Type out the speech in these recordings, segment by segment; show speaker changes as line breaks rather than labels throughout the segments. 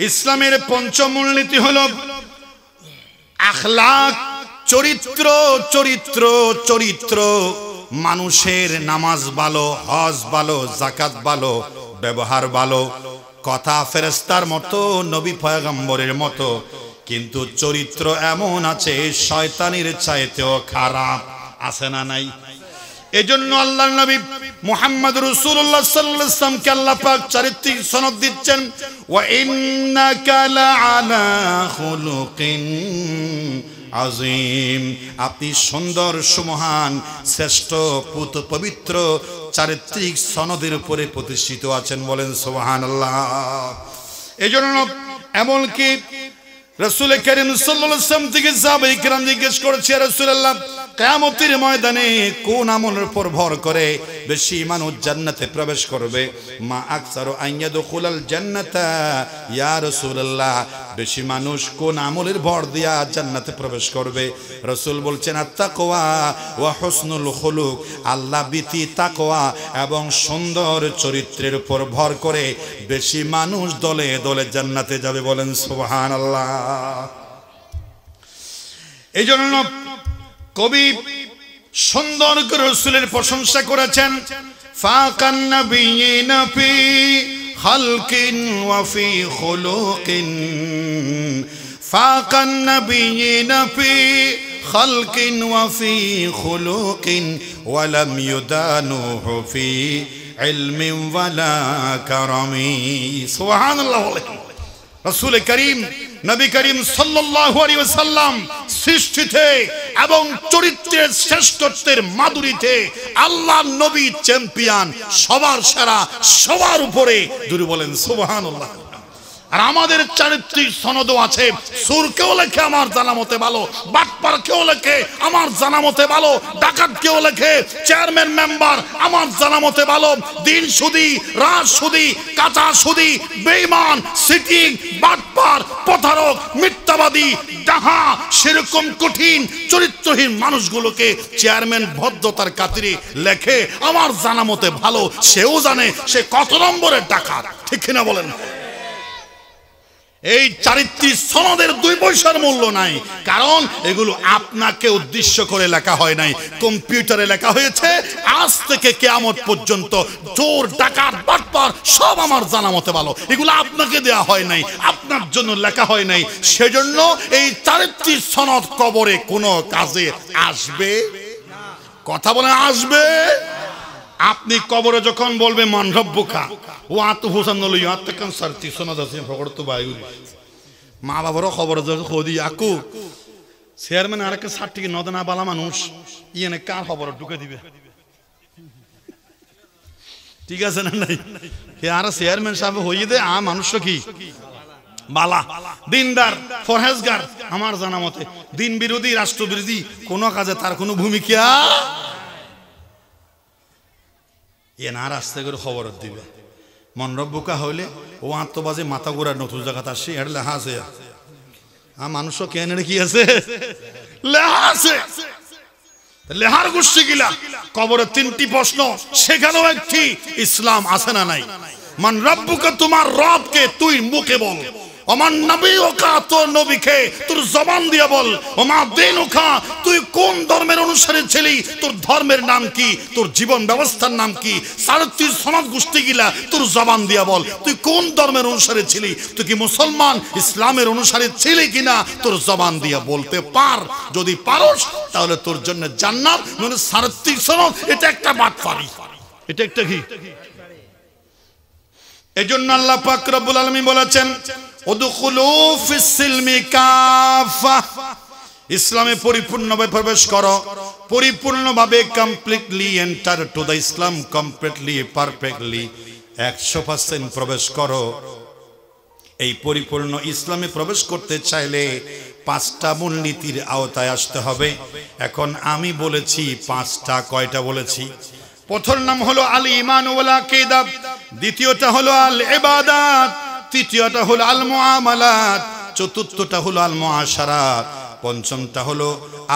ইসলামের পঞ্চম মূলনীতি হলো আখলাক, চরিত্র চরিত্র চরিত্র। মানুষের নামাজ ভালো, হজ ভালো, যাকাত ভালো, ব্যবহার ভালো, কথা ফেরেশতার মতো, নবী পয়গম্বরের মতো, কিন্তু চরিত্র এমন আছে শয়তানের চাইতেও খারাপ। আছে না নাই? এজন্য আল্লাহর নবী মুহাম্মদ রাসূলুল্লাহ সাল্লাল্লাহু আলাইহি ওয়াসাল্লামকে আল্লাহ পাক চারিত্রিক সনদ দিচ্ছেন, ওয়া ইন্নাকা লাআলা খুলুকিন আযীম। আপনি সুন্দর, সুমহান, শ্রেষ্ঠ, পবিত্র চারিত্রিক সনদের উপরে প্রতিষ্ঠিত আছেন। বলেন সুবহানাল্লাহ। এজন্য এমনকি রাসূল করিম সাল্লাল্লাহু আলাইহি ওয়াসাল্লাম থেকে সাহাবায়ে কেরাম জিজ্ঞেস করেছে, রাসূলুল্লাহ কিয়ামতের ময়দানে কোন আমলের উপর ভর করে বেশি মানুষ জান্নাতে প্রবেশ করবে? মা আকসারু আইয়াদখুলাল জান্নাতা ইয়া রাসূলুল্লাহ, বেশি মানুষ কোন আমলের ভর দিয়া জান্নাতে প্রবেশ করবে? রাসূল বলছেন আত-তাকওয়া ওয়া হুসনুল খুলুক, আল্লাহ ভীতি, তাকওয়া এবং সুন্দর চরিত্রের উপর ভর করে বেশি মানুষ দলে দলে জান্নাতে যাবে। বলেন সুবহানাল্লাহ। এই জন্য কবি সুন্দর করে রাসূলের প্রশংসা করেছেন, ফাকান নাবিয়িনা ফি খালকিন ওয়া ফি খুলুকিন, ফাকান নাবিয়িনা ফি খালকিন ওয়া ফি খুলুকিন ওয়া লাম ইউদানুহু ফি ইলমিন ওয়ালা কারামি। সুবহানাল্লাহ। রাসূল করিম, নবী করিম সাল্লাল্লাহু আলাইহি ওয়াসাল্লাম সৃষ্টিতে এবং চরিত্রের শ্রেষ্ঠত্বের মাধুরীতে আল্লাহর নবী চ্যাম্পিয়ন, সবার সেরা, সবার উপরে। জোরে বলেন সুবহানাল্লাহ। আর আমাদের চারিত্রিক সনদও আছে, সুর কেউ লেখে আমার জানা মতে ভালো, বাটপার কেউ লেখে আমার জানা মতে ভালো, ডাকাত কেউ লেখে, চেয়ারম্যান মেম্বার আমার জানা মতে ভালো, দিন সুদি, রাত সুদি, কাঁচা সুদি, বেঈমান, সিটিং, বাটপার, প্রতারক, মিথ্যাবাদী, ডাহা, সেরকম কঠিন চরিত্রহীন মানুষগুলোকে চেয়ারম্যান ভদ্রতার খাতিরে লেখে আমার জানা মতে ভালো। সেও জানে সে কত নম্বরের ডাকাত। ঠিক কিনা বলেন? এই চারিত্রিক সনদের 2 পয়সার মূল্য নাই, কারণ এগুলো আপনাকে উদ্দেশ্য করে লেখা হয় নাই, কম্পিউটারে লেখা হয়েছে। আজ থেকে কিয়ামত পর্যন্ত চোর, ডাকাত, বাটপার সব আমার জানা মতে ভালো, এগুলো আপনাকে দেয়া হয় নাই, আপনার জন্য লেখা হয় নাই। সেজন্য এই চারিত্রিক সনদ কবরে কোনো কাজে আসবে না। কথা বলে আসবে। আপনি কবরে যখন বলবে মান রব্বুকা ও আত হোসেন নলি আতকান সারতি শোনা যাচ্ছে ফকড় তো বায়ু মা বাবারও খবর যাচ্ছে খোদি আকু চেয়ারম্যান আরেকটা সার্টিকে নদনা বালা মানুষ ইয়েনে কার খবর ঢুকে দিবে? ঠিক আছে না? নাই হে আর চেয়ারম্যান সাহেব হইয়ে দে আ মানুষ কি বালা, দিনদার, ফরহেজগার, আমার জানা মতে দিন বিরোধী, রাষ্ট্রবিরোধী কোনো কাজে তার কোনো ভূমিকা এনার আস্তে করে খবর দিবে। মন রব্বুকা হইলে ও আত্মবাজে মাথা গোড়ার নতুন জায়গা আসছে এটা লেখা আছে। মানুষও কেন কি আছে লেখা আছে। লেহার গোষ্ঠী গিলা কবরে 3টি প্রশ্ন, সেখানেও একটি ইসলাম আছে না নাই? মান রব্বুকা, তোমার রবকে তুই মুখে বল। ওমান নবীকা, তোর নবীকে তোর জবান দিয়ে বল। ওমা দীনুকা, তুই কোন ধর্মের অনুসারী ছিলি, তোর ধর্মের নাম কি, তোর জীবন ব্যবস্থার নাম কি। চারিত্রিক সনদ গোষ্ঠী গিলা তোর জবান দিয়ে বল তুই কোন ধর্মের অনুসারী ছিলি, তুই কি মুসলমান ইসলামের অনুসারী ছিলি কিনা, তোর জবান দিয়ে বলতে পার। যদি পারস তাহলে তোর জন্য জান্নাত। মানে চারিত্রিক সনদ এটা একটা বাটপারি, এটা একটা কি। এজন্য আল্লাহ পাক রব্বুল আলামিন বলেছেন উদখুলু ফিস সিলমি কাফা, ইসলামে পরিপূর্ণভাবে প্রবেশ করো, পরিপূর্ণভাবে completely enter to the Islam, completely perfectly 100% প্রবেশ করো। এই পরিপূর্ণ ইসলামে প্রবেশ করতে চাইলে 5টা মূলনীতির আওতায় আসতে হবে। এখন আমি বলেছি 5টা, কয়টা বলেছি? প্রথম নাম হলো আল ঈমান ওয়াল আকীদা, দ্বিতীয়টা হলো আল ইবাদাত, তৃতীয়টা হলো আল মুআমালাত, চতুর্থটা হলো আল মুআশারাত, পঞ্চমটা হলো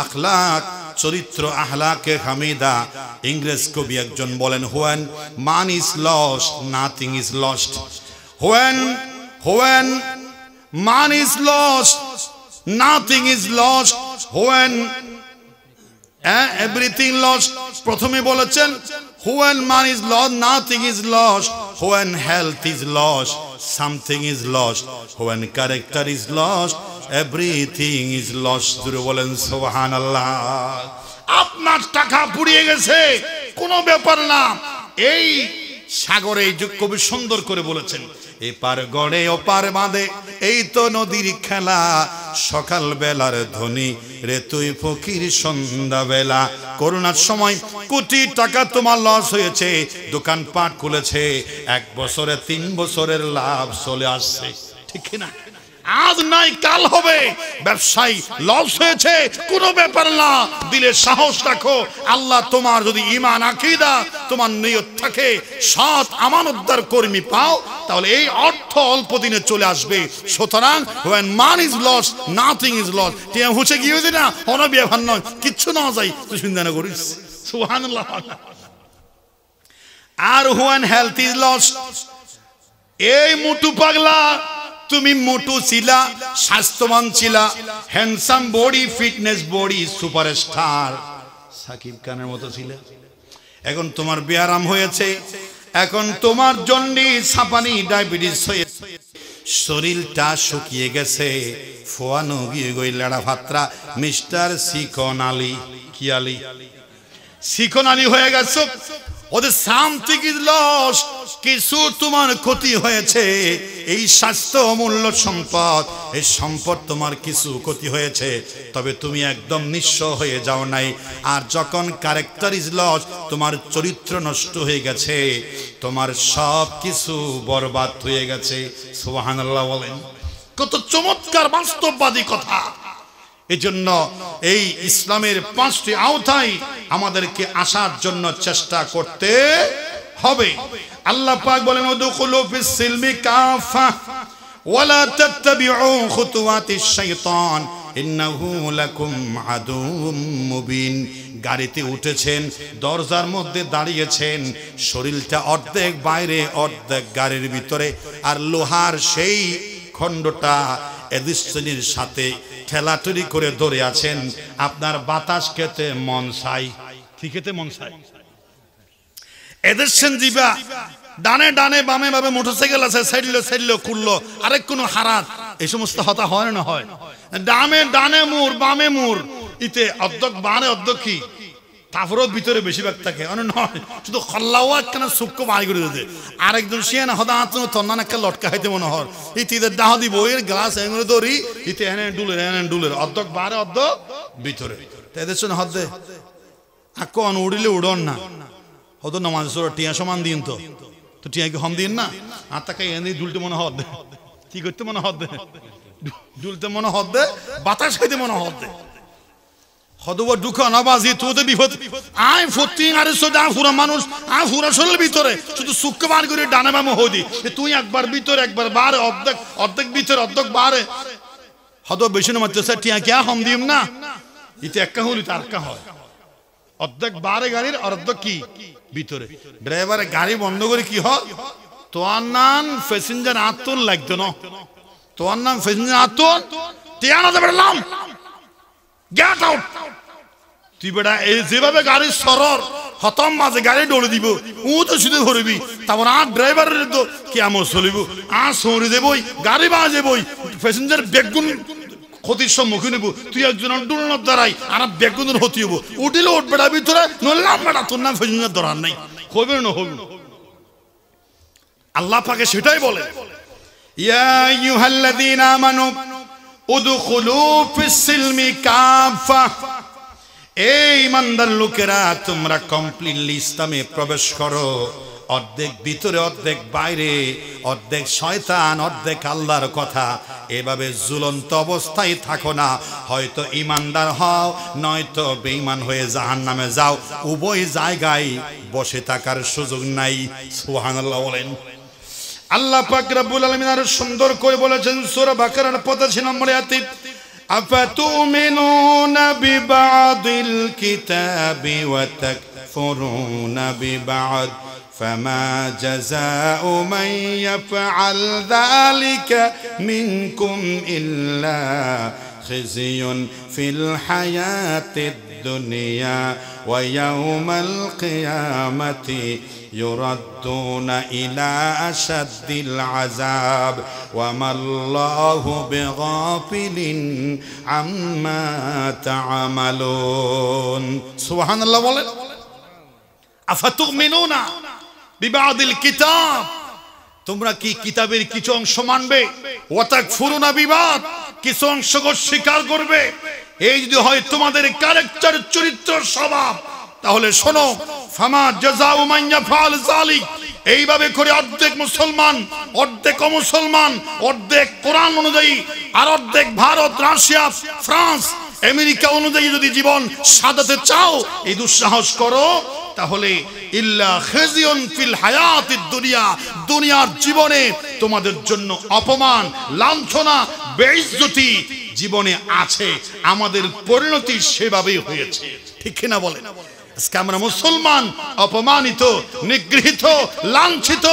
আখলাক, চরিত্র, আহলাকে হামিদা। ইংরেজ কবি একজন বলেন, হোয়েন মান is lost nothing is lost, when Man is lost, nothing is lost when everything lost. প্রথমে বলেছেন when man is lost, nothing is lost. When health is lost, something is lost. When character is lost, everything is lost. জোরে বলেন সুবহানাল্লাহ। আপনার টাকা পুড়িয়ে গেছে, কোনো ব্যাপার না। এই সাগরে এই কবি সুন্দর করে বলেছেন, এপার গড়ে ওপার বাঁধে এই তো নদীর খেলা, সকাল বেলার ধ্বনি রে তুই ফকির সন্ধ্যা বেলা। করোনার সময় কোটি টাকা তোমার লস হয়েছে, দোকানপাট খুলেছে, 1 বছরে 3 বছরের লাভ চলে আসছে, ঠিক না? আজ নাই কাল হবে, ব্যবসায়ী লস হয়েছে, কোনো ব্যাপার না, দিলে সাহস রাখো। আল্লাহ তোমার যদি ঈমান আকীদা তোমার নিয়ত থাকে, সৎ আমানতদার কর্মী পাও, তাহলে এই অর্থ অল্প দিনে চলে আসবে। সুতরাং when man is lost, nothing is lost। টিয়া হুঁচে গিয়ে দিই না, অনা বিয়ে ভান নয়, কিচ্ছু না যায়, তুই চিন্তা না করিস। সুবহানাল্লাহ। আর when health is lost, এই মোটু পাগলা, তুমি মোটু ছিলা, স্বাস্থ্যবান ছিলা, handsome body, fitness body, superstar Shakib খানের মতো ছিলে। এখন তোমার ব্যায়াম হয়েছে, এখন তোমার জন্ডিস, ছাপানি, ডায়াবেটিস হয়েছে, শরীরটা শুকিয়ে গেছে, ফোয়ানো গিয়ে গই লেড়া ভাত্রা। মিস্টার সিকন আলী, কি আলী? সিকন আলী হয়ে গেছে। ওদের সামথিং ইজ লস্ট, কিছু তোমার ক্ষতি হয়েছে। এই স্বাস্থ্য অমূল্য সম্পদ, এই সম্পদ তোমার কিছু ক্ষতি হয়েছে, তবে তুমি একদম নিঃস্ব হয়ে যাও নাই। আর যখন ক্যারেক্টার ইজ লস্ট, তোমার চরিত্র নষ্ট হয়ে গেছে, তোমার সব কিছু বরবাদ হয়ে গেছে। সুবহানাল্লাহ বলেন। কত চমৎকার বাস্তববাদী কথা। এজন্য এই ইসলামের 5টি আওতায় আমাদেরকে আসার জন্য চেষ্টা করতে হবে। আল্লাহ পাক বলেন উদখুলু ফিস সিলমি কাফা ওয়ালা তাত্তাবিউ খুতুওয়াতিশ শাইতান ইন্নাহু লাকুম আদুউম মুবিন। গাড়িতে উঠেছেন, দরজার মধ্যে দাঁড়িয়েছেন, শরীরটা অর্ধেক বাইরে অর্ধেক গাড়ির ভিতরে, আর লোহার সেই খণ্ডটা এদিশ্রেণীর সাথে ঠেলাঠেলি করে ধরে আছেন। আপনার বাতাস খেতে মন চাই, কি খেতে মন চাই? এদেশেন জিবা ডানে ডানে বামে বামে মোটরসাইকেল আছে, সাইডলো সাইডলো খুললো, আরেক কোনো হারাত, এই সমস্ত হতা হয় না হয়? ডানে ডানে মুর বামে মুর, ইতে অর্ধক বানে অর্ধক কি তারপরেও ভিতরে বেশিরভাগ থাকে, নয় শুধু খল্লাও একখানা সুক্ষ বাড়ি করে দিতে। আরেকজন শিয়া না হদা আঁচন তন্নান একটা লটকা খাইতে মনে হয়, ইতিদের ডাহ দিব এর গ্লাস এগুলো ধরি, ইতে এনে ডুলের অর্ধক বারে অর্ধক ভিতরে। এদের সঙ্গে হদে আকন উড়িলে উড়ন না, হতো নমাজ টিয়া সমান দিন, তো টিয়া কি হম দিন না? আর তাকে এনে ডুলতে মনে হদে, কি করতে মনে হদে? ডুলতে মনে হদে, বাতাস খাইতে মনে হদে। হদবা দুঃখ নবাজি তোতে বিপদ আয় ফতি আরে সোদা পুরা মানুষ আয় পুরা শরীর ভিতরে শুধু শুক্রবার করে ডানে বামে হদি, তুই একবার ভিতরে একবার বারে, অর্ধেক অর্ধেক ভিতরে অর্ধেক বারে। হদবা বেশি না মাত্র স্যার টিয়া কিয়া হম দিম না, ইতে একা হলি তার কা হয় অর্ধেক বারে গাড়ির অর্ধেক কি ভিতরে। ড্রাইভারে গাড়ি বন্ধ করে কি হয়, তোর নাম প্যাসেঞ্জার আত্মন লাগতো না, তোর নাম প্যাসেঞ্জার আত্মন টিয়া না দেবে নাম গেট আউট। তুই বেটা এই যেভাবে গাড়ি সরর হতম মাঝে গাড়ি দৌড়ে দিব, ও তো শুধু ধরবি, তারপর আর ড্রাইভারের তো কেমন চলিব, আর সরি দেবই গাড়ি বাজে বই, প্যাসেঞ্জার বেগুন ক্ষতির সম্মুখীন হইব। তুই একজন ডুলনার দ্বারাই আর বেগুনের ক্ষতি হবো, উঠিলে ওট বেড়া ভিতরে নলাম বেড়া তোর নাম প্যাসেঞ্জার ধরার নাই, হবে না হবে। আল্লাহ পাকে সেটাই বলে, ইয়া আইয়ুহাল্লাযীনা আমানু উদখুলু ফিস সিলমি কাফা। এই ইমানদার লোকেরা তোমরা কমপ্লিটলি ইসলামে প্রবেশ করো, অর্ধেক ভিতরে অর্ধেক বাইরে, অর্ধেক শয়তান অর্ধেক আল্লাহর কথা। এভাবে ঝুলন্ত অবস্থায় থাকো না, হয়তো ইমানদার হও নয়তো বেঈমান হয়ে জাহান্নামে যাও, উভয় জায়গায় বসে থাকার সুযোগ নাই। সুবহানাল্লাহ বলেন। আল্লাহ পাক রব্বুল আলামিন আর সুন্দর করে বলেছেন সূরা বাকারার 85 নম্বর আয়াতে, আফাতুমিনুনা বিবাদিল কিতাবি ওয়া তাকফুরুনা বিবাদ فما جزاء من يفعل ذلك منكم إلا خزي في الحياة الدنيا ويوم القيامة يردون إلى أشد العذاب وما الله بغافل عما تعملون سبحان الله বলেন আফাতুমিনুনা বিবাদিল কিতাব তোমরা কি কিতাবের কিছু অংশ মানবে ওয়া তাকফুরুনা বিবাদ কিছু অংশ স্বীকার করবে এই যদি হয় তোমাদের ক্যারেক্টার চরিত্র স্বভাব তাহলে শোনো ফামা জাযাউ মান ইয়াফআল যালিক এইভাবে করে অর্ধেক মুসলমান অর্ধেক অমুসলমান অর্ধেক কোরআন অনুযায়ী আর অর্ধেক ভারত রাশিয়া ফ্রান্স আমেরিকা অনুযায়ী যদি জীবন সাজাতে চাও এই দুঃসাহস করো তাহলে ইল্লা খিজিয়ুন ফিল হায়াতিদ দুনিয়া দুনিয়ার জীবনে তোমাদের জন্য অপমান লাঞ্ছনা বেইজ্জতি জীবনে আছে আমাদের পরিণতি সেভাবেই হয়েছে ঠিক কি না বলেন আজকে আমরা মুসলমান অপমানিত নিগৃহীত লাঞ্ছিত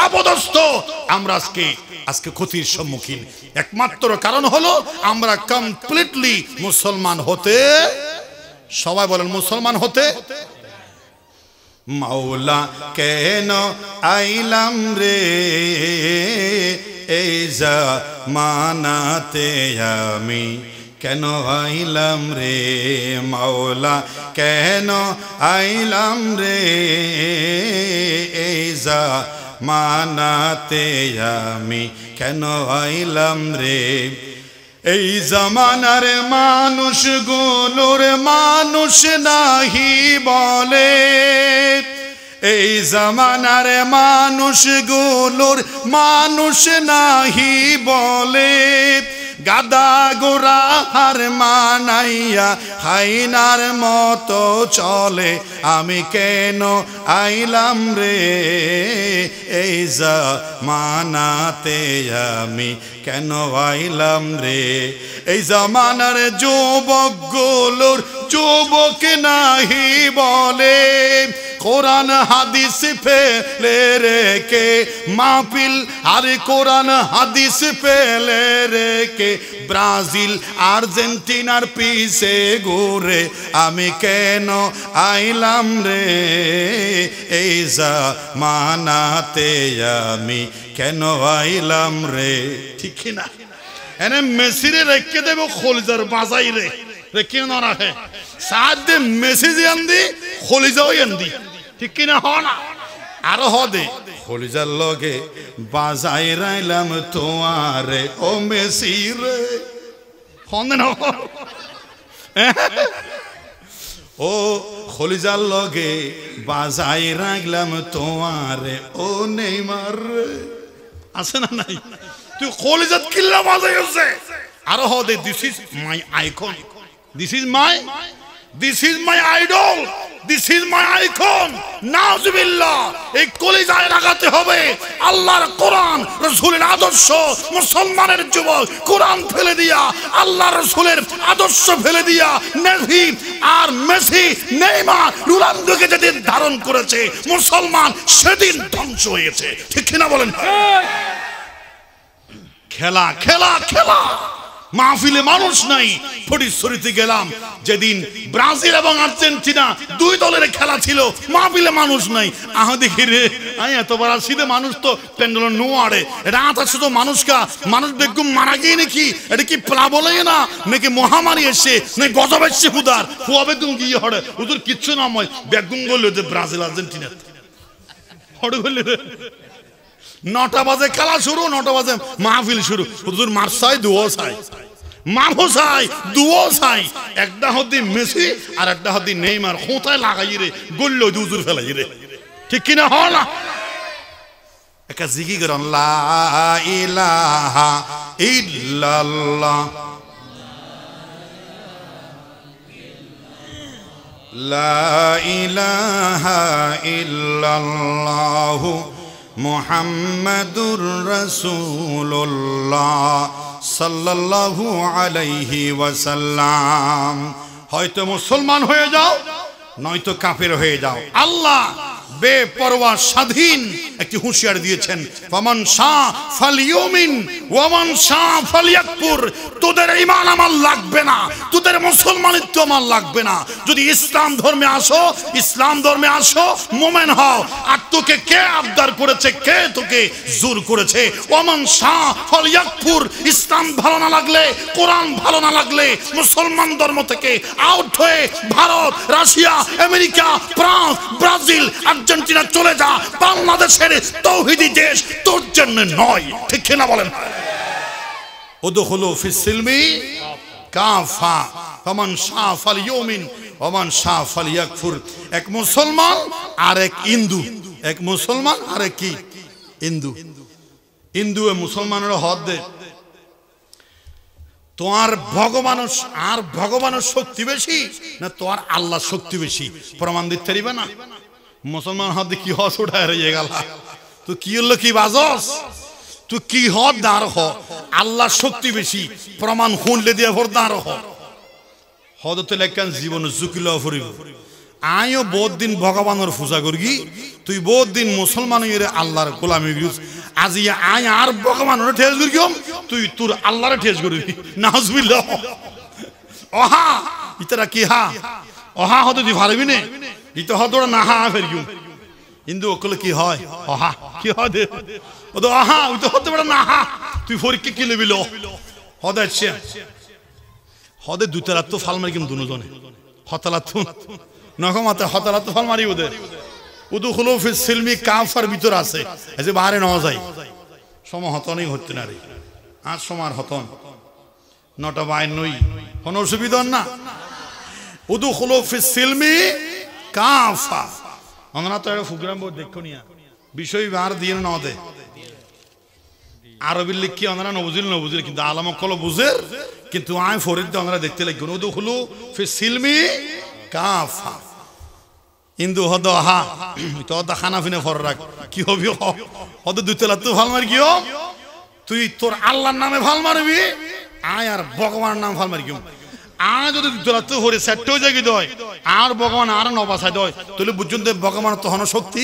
অপদস্থ আমরা আজকে ক্ষতির সম্মুখীন একমাত্র কারণ হলো আমরা কমপ্লিটলি মুসলমান হতে সবাই বলেন মুসলমান হতে মাওলা কেন আইলাম রে এই জামানাতে আমি কেন আইলাম রে মাওলা কেন আইলাম রে এই জামানাতে আমি কেন আইলাম রে এই জামানার মানুষগুলোর মানুষ নাহি বলে এই জামানার মানুষগুলোর মানুষ নাহি বলে গাদা গোরা হার মানাইয়া হাইনার মতো চলে আমি কেন আইলাম রে এই জামানাতে আমি কেন আইলাম রে এই জামানার যুবকগুলোর যুবক নাহি বলে কোরআন হাদিস ফেলে রেখে মাহফিল আর কোরআন হাদিস ফেলে রেখে ব্রাজিল আর্জেন্টিনার পিছে ঘুরে আমি কেন আইলাম রে এই জামানাতে আমি কেন আইলাম রে ঠিক না এনে মেসিরে রেখে দেব খলিজার বাজাই রে রেখে না রাখে সাদ মেসি জানদি খলিজাও জানদি ঠিক কিনা হ না আরো হদে খলিজার লগে বাজাই রাইলাম তোমারে ও মেসি রে হন্দে না ও খলিজার লগে বাজাই রাইলাম তোমারে ও নেইমার আছে না নাই তুই খলিজাত কিল্লা বাজাই আছে আরো হদে this is my icon this is my idol this is my icon নাউজুবিল্লাহ এই কলিজায় লাগাতে হবে আল্লাহর কোরআন রাসূলের আদর্শ মুসলমানের যুবক কোরআন ফেলে দিয়া আল্লাহ রাসূলের আদর্শ ফেলে দিয়া নেভি আর মেসি নেইমার রোনালদোকে যেদিন ধারণ করেছে মুসলমান সেদিন ধ্বংস হয়েছে ঠিক কিনা বলেন খেলা খেলা খেলা মাহফিলে মানুষ নাই ফটিকছড়িতে গেলাম যেদিন ব্রাজিল এবং আর্জেন্টিনা দুই দলের খেলা ছিল মাহফিলে মানুষ নাই আহা দেখি রে এত বড় সিধে মানুষ তো প্যান্ডেল নোয়ারে রাত আছে তো মানুষ বেগুম মারা গিয়ে নাকি এটা কি প্লাবলে না নাকি মহামারী এসে নাকি গজব এসছে হুদার হুয়া বেগুম গিয়ে হড়ে হুদুর কিচ্ছু না ময় বেগুম বললো যে ব্রাজিল আর্জেন্টিনা হড়ে বললে 9টা বাজে খেলা শুরু 9টা বাজে মাহফিল শুরু হুজুর মারসাই দুও চাই মামু চাই দুও চাই একটা হদি মেসি আর একটা হদি নেইমার খোঁতায় লাগাই রে গল্ল হুজুর ফেলাই রে ঠিক কিনা হ না একটা জিকির করেন লা ইলাহা ইল্লাল্লাহ লা ইলাহা ইল্লাল্লাহ মুহাম্মাদুর রাসূলুল্লাহ সাল্লাল্লাহু আলাইহি ওয়াসাল্লাম হয়তো মুসলমান হয়ে যাও নয়তো কাফের হয়ে যাও আল্লাহ বেপরোয়া স্বাধীন একটি হুঁশিয়ার দিয়েছেন, ফামান শাহ ফালিউমিন ওয়ামান শাহ ফালিয়াকফুর। তোদের ঈমান আমার লাগবে না, তোদের মুসলমানিত্ব আমার লাগবে না। যদি ইসলাম ধর্মে আসো, ইসলাম ধর্মে আসো, মুমিন হও। আর তোকে কে আবদার করেছে, কে তোকে জোর করেছে? ওয়ামান শাহ ফালিয়াকফুর। ইসলাম ভালো না লাগলে, কোরআন ভালো না লাগলে, মুসলমান ধর্ম থেকে আউট হয়ে Bharat, Russia, America, France, Brazil, Argentina চলে যা। বাংলাদেশের তৌহিদি দেশ তোর জন্য নয়, ঠিক কিনা বলেন? উদখুলু ফিস সিলমি কাফা ফামান শাআ ফালইউমিন ওয়ামান শাআ ফালইয়াকফুর। এক মুসলমান আর এক হিন্দু, এক মুসলমান আর এক কি হিন্দু। হিন্দু এ মুসলমানের হদ দে, তোমার ভগবানের শক্তি বেশি না তোমার আল্লাহ শক্তি বেশি? প্রমাণ দিতে পারিবে না? মুসলমান হদ কি হস উঠায় রয়ে গেল, তুই কি হলো কি বাজস, তুই কি হদ দাঁড় হ? আল্লাহ শক্তি বেশি, প্রমাণ শুনলে দিয়ে ভর দাঁড় হ। হদ তো লেখান জীবন ঝুঁকিল ফুরিব। আইও বহুত দিন ভগবানের পূজা করবি, তুই বহুত দিন মুসলমান আল্লাহর গোলামি করিস। আজি আই আর ভগবানের ঠেস করি, তুই তোর আল্লাহরে ঠেস করবি। নাউজুবিল্লাহ। অহা ইতারা কি হা অহা হতে তুই পারবি না, ইতো হত না হা ফের কিউ। কিন্তু ওকলে কি হয়? অহা কি হয় দে ও তো অহা, ওই তো হতে পারে না হা। তুই পরীক্ষা কি লেবিল হদে হদে দুইটা রাত তো ফাল মারি কিন্তু দুজনে হতালাত নখমাতে হতালাত ফাল মারি ওদের। উদখুলু ফিস সিলমি কাফার ভিতর আছে, এই যে বাইরে নেওয়া যায়। সময় হতনই হচ্ছে না রে, আজ সমার হতন 9টা বাইর নই, কোনো অসুবিধা না। উদখুলু ফিস সিলমি কাফা। আমরা তো একটা প্রোগ্রাম দেখো নিয়া বিষয় বার দিয়ে না দে আরবি লিখি আমরা নবুজিল কিন্তু আলামকল বুঝে, কিন্তু আয় ফরিদ আমরা দেখতে লাগবে। উদখুলু ফিস সিলমি কাফা। হিন্দু হদ হা তো খানা ফিনে ফর রাখ কি হবি হদ দুতলা তো ভাল মারি কিও, তুই তোর আল্লাহর নামে ভাল মারবি, আয় আর ভগবানের নাম ভাল মারি কিও। আয় যদি দুতলা তো হরে সেট হয়ে যাবি দয় আর ভগবান আর নবাসায় দয়, তাহলে বুঝুন দে ভগবান তো হন শক্তি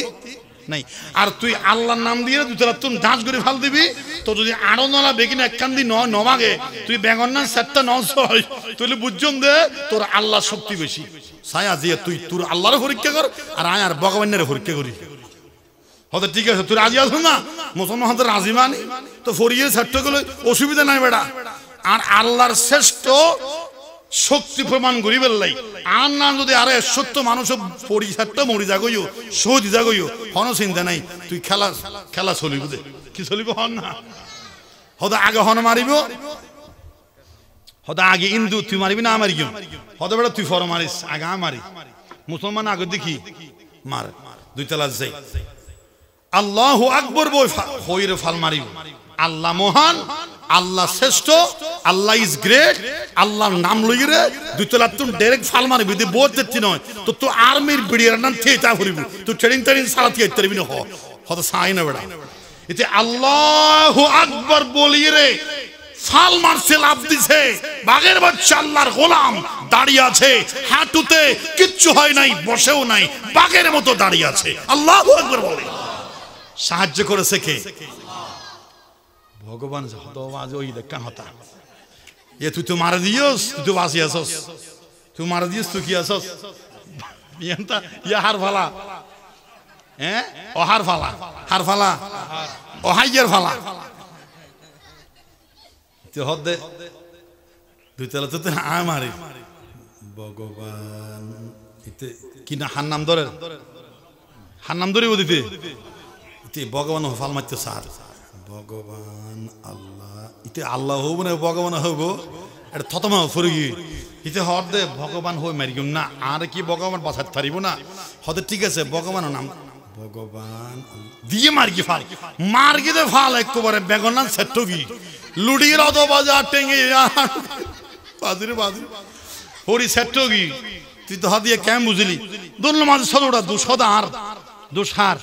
নাই। আর তুই আল্লাহর নাম দিয়ে দুতলা তুম ঢাঁচ করে ফাল দিবি, তো যদি আরো নলা বেগিন একখান দি নমাগে তুই বেগন না সেটটা নস হয়, তাহলে বুঝুন দে তোর আল্লাহ শক্তি বেশি। ছায়া দিয়ে তুই তোর আল্লাহর পরীক্ষা কর আর আয় আর ভগবানের পরীক্ষা করি। হয়তো ঠিক আছে তুই রাজি আছো না, মুসলমান হয়তো রাজি মানি তো ফরিয়ে ছাড়তে গেলে অসুবিধা নাই বেটা। আর আল্লাহর শ্রেষ্ঠ শক্তি প্রমাণ করি বেললাই। আর না যদি আরে সত্য মানুষ পরিচারটা মরি যাগইও সহজ যাগইও হন চিন্তা নাই, তুই খেলা চলিব দে কি চলিব হন না। হয়তো আগে হন মারিব, হয়তো আগে ইন্দু তুই মারিবি না মারি কিউ, হয়তো বেটা তুই ফর মারিস আগে মারি। মুসলমান আগে দেখি মার দুইতলা যাই আল্লাহু আকবার বই হইরে ফাল মারিব। আল্লাহ মহান, আল্লাহ শ্রেষ্ঠ, আল্লাহ ইজ গ্রেট, আল্লাহর নাম লইরে দুইতলা তুই ডাইরেক্ট ফাল মারিবি। দি বহুত দেখতি নয় তো তো আর্মির বিড়িয়ার নাম থিয়েটা করিব, তুই ট্রেনিং সারা থিয়ে পারবি না। হয়তো সাই না বেটা এতে আল্লাহু আকবার বলিরে ফাল মারছে, লাভ দিছে। বাঘের বাচ্চা আল্লাহর গোলাম দাঁড়িয়ে আছে, হাঁটুতে কিচ্ছু হয় নাই, বসেও নাই, বাঘের মতো দাঁড়িয়ে আছে। আল্লাহু আকবার বলে সাহায্য করেছে কে? ভগবান। ওই দেখা হতা এ তুই তো মারা দিয়স, তুই তো বাঁচি আসস, তুই মারা দিয়স, তুই কি আসস হার ফালা হ্যাঁ অহার ফালা হার ফালা অহাইয়ের ফালা হদে দুইতলা তো আয় মারি ভগবান কি না হার নাম ধরে, হার নাম ধরে ও দিতে ভগবান ফাল মারতে সার ভগবান আল্লাহ ইতে আল্লাহ হব না ভগবান হব এটা থতমা ফুরে গিয়ে ইতে হর দে ভগবান হয়ে মারি গেম না। আর কি ভগবান বাঁচাতে পারিব না? হতে ঠিক আছে ভগবানের নাম ভগবান দিয়ে মার্গি ফাল মার্গি দে ফাল একবারে বেগন না সেট গি লুডির অত বাজার টেঙ্গে বাজিরে বাজি হরি সেট গি তুই তো হাত দিয়ে কেম বুঝলি দুল মাঝে সদোটা দুঃসদার দুঃসার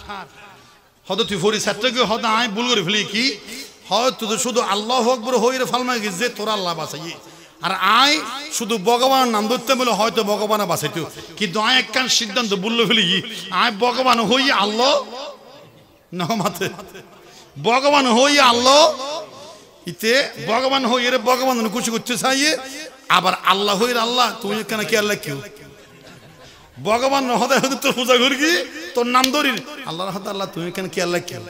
হয়তো তুই ফরি সেট গিয়ে হয়তো আয় ভুল করে ফেলি কি হয়তো শুধু আল্লাহু আকবার হইরে ফাল মার্গি যে তোর আল্লাহ বাঁচাই আর আয় শুধু ভগবানের নাম ধরতে বলে হয়তো ভগবান বাঁচাইতো, কিন্তু আয় একখান সিদ্ধান্ত বললে ফেলি আয় ভগবান হই আল্লাহ না মাথে ভগবান হই আল্লাহ ইতে ভগবান হই এর ভগবান খুশি করতে চাইয়ে আবার আল্লাহ হইর আল্লাহ তুমি কেন কি আল্লাহ কেউ ভগবান হদায় হতে তোর পূজা করি কি তোর নাম ধরি আল্লাহর হাতে আল্লাহ তুমি কেন কি আল্লাহ কেউ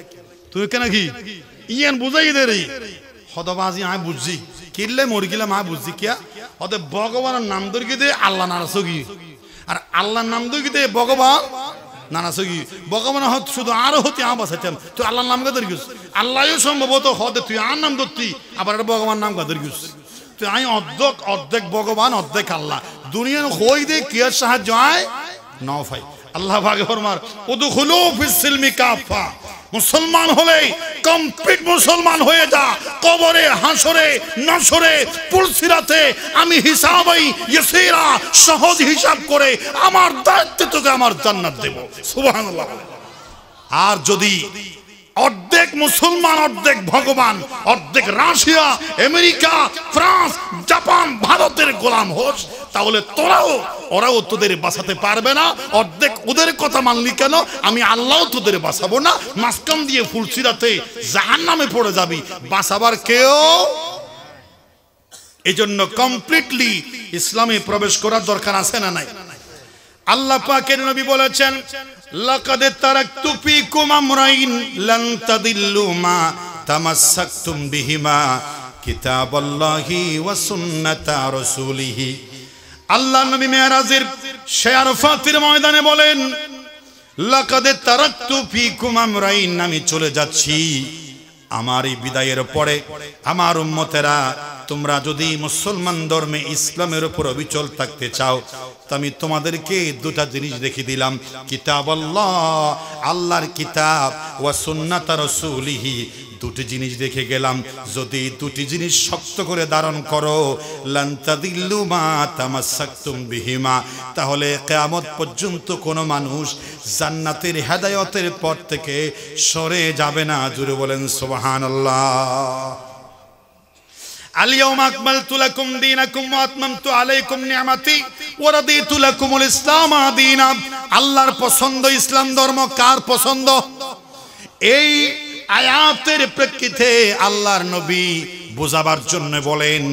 তুমি কেন কি ইয়ান বুঝাই দে রে হদবাজি আয় বুঝছি কিনলে মরি গেলাম আয় বুঝছি কিয়া হতে ভগবানের নাম ধরি দে আল্লাহ নারাসগি আর আল্লাহর নাম ধরি দে ভগবান নারাসগি ভগবান শুধু আরো হতে আ বাসাইতাম তুই আল্লাহর নাম ধরি গেছ আল্লাহও সম্ভবত হতে তুই আর নাম ধরতি আবার ভগবান নাম ধরি গেছ তুই আই অর্ধেক ভগবান অর্ধেক আল্লাহ দুনিয়ার হই দে কিয়ার সাহায্য আয় নাও ভাই আল্লাহ ভাগে ফরমার উদখুলু ফিস সিলমি কাফা মুসলমান হলে কমপ্লিট মুসলমান হয়ে যা কবরে হাসরে নসরে পুলসিরাতে আমি হিসাবাই ইয়াসিরা সহজ হিসাব করে আমার দায়িত্বে তোকে আমার জান্নাত দেব সুবহানাল্লাহ আর যদি অর্ধেক মুসলমান অর্ধেক ভগবান অর্ধেক রাশিয়া আমেরিকা ফ্রান্স জাপান ভারতের গোলাম হোস তাহলে ওরাও তোদের বাঁচাতে পারবে না অর্ধেক ওদের কথা মানলি কেন আমি আল্লাহ তোদের বাঁচাবো না মাসকাম দিয়ে ফুলসিরাতে জাহান্নামে পড়ে যাবি বাঁচাবার কেউ এজন্য কমপ্লিটলি ইসলামে প্রবেশ করার দরকার আছে না নাই আল্লাহ পাকের নবী বলেছেন লাকাদ তারাকতু ফীকুম আমরাইন লান তাদিল্লু মা তামাসসাকতুম বিহিমা কিতাবাল্লাহি ওয়া সুন্নাতা রাসূলিহি আল্লাহ নবী মেরাজের আরাফাতের ময়দানে বলেন লাকাদ তারাকতু ফীকুম আমরাইন আমি চলে যাচ্ছি আমার এই বিদায়ের পরে আমার উম্মতেরা তোমরা যদি মুসলমান ধর্মে ইসলামের উপর অবিচল থাকতে চাও তো আমি তোমাদেরকে দুটা জিনিস দেখিয়ে দিলাম কিতাবাল্লাহ আল্লাহর কিতাব ওয়া সুন্নাত রাসূলিহি দুটি জিনিস দেখে গেলাম যদি দুটি জিনিস শক্ত করে ধারণ করো লান তাদিল্লু মা তামাসসাকতুম বিহিমা তাহলে কিয়ামত পর্যন্ত কোনো মানুষ জান্নাতের হেদায়েতের পথ থেকে সরে যাবে না জোরে বলেন সুবহানাল্লাহ اليوم أكملت لكم دينكم وأتممت عليكم نعمتي ورضيت لكم الإسلام دينا আল্লাহর পছন্দ ইসলাম ধর্ম কার পছন্দ এই আয়াতের প্রেক্ষিতে আল্লাহর নবী বোঝাবার জন্য বলেন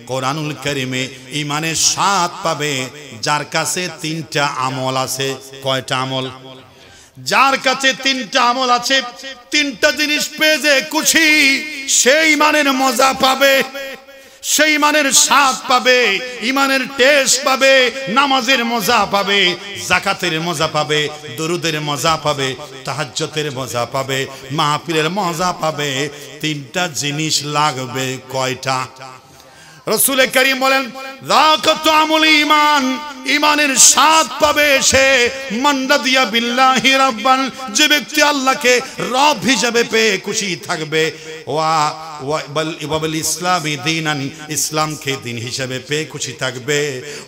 কোরআনুল কারীমে ঈমানের স্বাদ পাবে যার কাছে তিনটা আমল আছে কয়টা আমল যার কাছে তিনটা আমল আছে তিনটা জিনিস পেয়ে যে খুশি সেই ঈমানের মজা পাবে সেই ঈমানের স্বাদ পাবে ঈমানের টেস্ট পাবে নামাজের মজা পাবে যাকাতের মজা পাবে দরুদের মজা পাবে তাহাজ্জুদের মজা পাবে মাহফিলের মজা পাবে তিনটা জিনিস লাগবে কয়টা রাসূল করিম বলেন যাকাতু আমল ঈমান ঈমানের স্বাদ পাবে সে মান রাদিয়া বিল্লাহি রাব্বান যে ব্যক্তি আল্লাহকে রব হিসেবে পেয়ে খুশি থাকবে ওয়া বিল ইসলামি দীনান ইসলামকে দিন হিসেবে পেয়ে খুশি থাকবে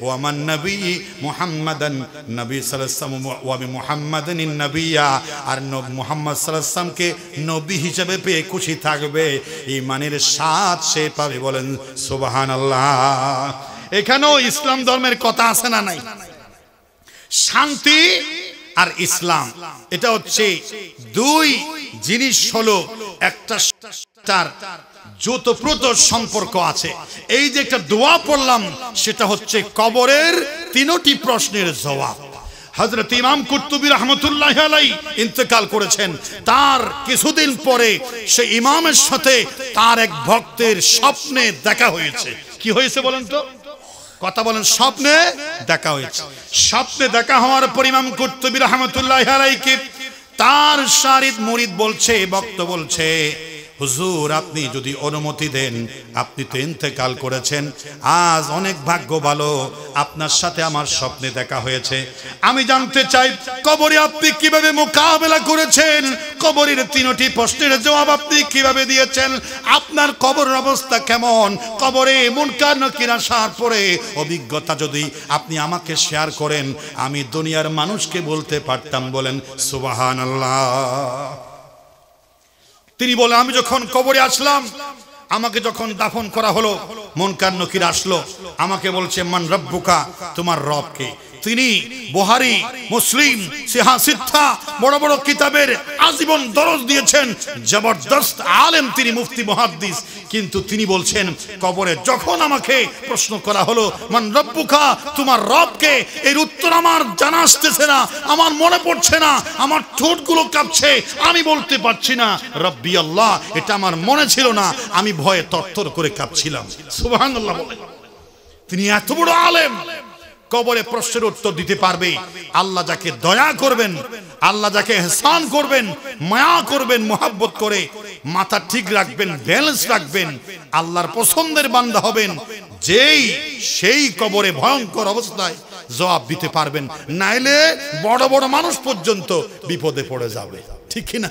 ওয়া মান নবী মুহাম্মাদান নবী সাল্লাল্লাহু আলাইহি ওয়াসাল্লাম ওয়া বি মুহাম্মাদিন নবিয়্যা আর মুহাম্মদ সাল্লাল্লাহু আলাইহি ওয়াসাল্লামকে নবী হিসেবে পেয়ে খুশি থাকবে ঈমানের স্বাদ সে পাবে বলেন সুবহানাল্লাহ এখানেও ইসলাম ধর্মের কথা আছে না নাই শান্তি আর ইসলাম এটা হচ্ছে দুই জিনিস হলো একটা যতপ্রত সম্পর্ক আছে এই যে একটা দোয়া পড়লাম সেটা হচ্ছে কবরের তিনটি প্রশ্নের জবাব হযরত ইমাম কুরতুবী রাহমাতুল্লাহি আলাইহি ইন্তেকাল করেছেন তার কিছুদিন পরে সেই ইমামের সাথে তার এক ভক্তের স্বপ্নে দেখা হয়েছে কি হয়েছে বলেন তো কথা বলেন স্বপ্নে দেখা হয়েছে স্বপ্নে দেখা হওয়ার পর ইমাম কুরতুবী রাহমাতুল্লাহি আলাইহি তার শারিদ মুরিদ বলছে ভক্ত বলছে হুজুর আপনি যদি অনুমতি দেন আপনি তো ইন্তেকাল করেছেন আজ অনেক ভাগ্য ভালো আপনার সাথে আমার স্বপ্নে দেখা হয়েছে আমি জানতে চাই কবরে আপনি কিভাবে মোকাবেলা করেছেন কবরের তিনটি প্রশ্নের জবাব আপনি কিভাবে দিয়েছেন আপনার কবরের অবস্থা কেমন কবরে মুনকার নাকির আসার পরে অভিজ্ঞতা যদি আপনি আমাকে শেয়ার করেন আমি দুনিয়ার মানুষকে বলতে পারতাম বলেন সুবহানাল্লাহ তিনি বলে আমি যখন কবরে আসলাম আমাকে যখন দাফন করা হলো মুনকার নকির আসলো, আমাকে বলছে মান রব্বুকা, তোমার রব কে? তিনি বুখারী, মুসলিম, সিহা সিত্তা বড় বড় কিতাবের আজীবন দরজ দিয়েছেন, জবরদস্ত আলেম তিনি, মুফতি মুহাদ্দিস। কিন্তু তিনি বলছেন কবরে যখন আমাকে প্রশ্ন করা হলো মান রব্বুকা, তোমার রব কে, এর উত্তর আমার জানা আসতেছে না, আমার মনে পড়ছে না, আমার ঠোঁটগুলো কাঁপছে, আমি বলতে পারছি না রব্বি আল্লাহ। এটা আমার মনে ছিল না, আমি ভয়ে তরতর করে কাঁপছিলাম। সুবহানাল্লাহ বলেন। তিনি এত বড় আলেম, কবরে প্রশ্নের উত্তর দিতে পারবে। আল্লাহ যাকে দয়া করবেন, আল্লাহ যাকে ইহসান করবেন, মায়া করবেন, মোহাব্বত করে মাথা ঠিক রাখবেন, ব্যালেন্স রাখবেন, আল্লাহর পছন্দের বান্দা হবেন, সেই কবরে ভয়ঙ্কর অবস্থায় জবাব দিতে পারবেন। নাইলে বড় বড় মানুষ পর্যন্ত বিপদে পড়ে যাবে, ঠিক কিনা?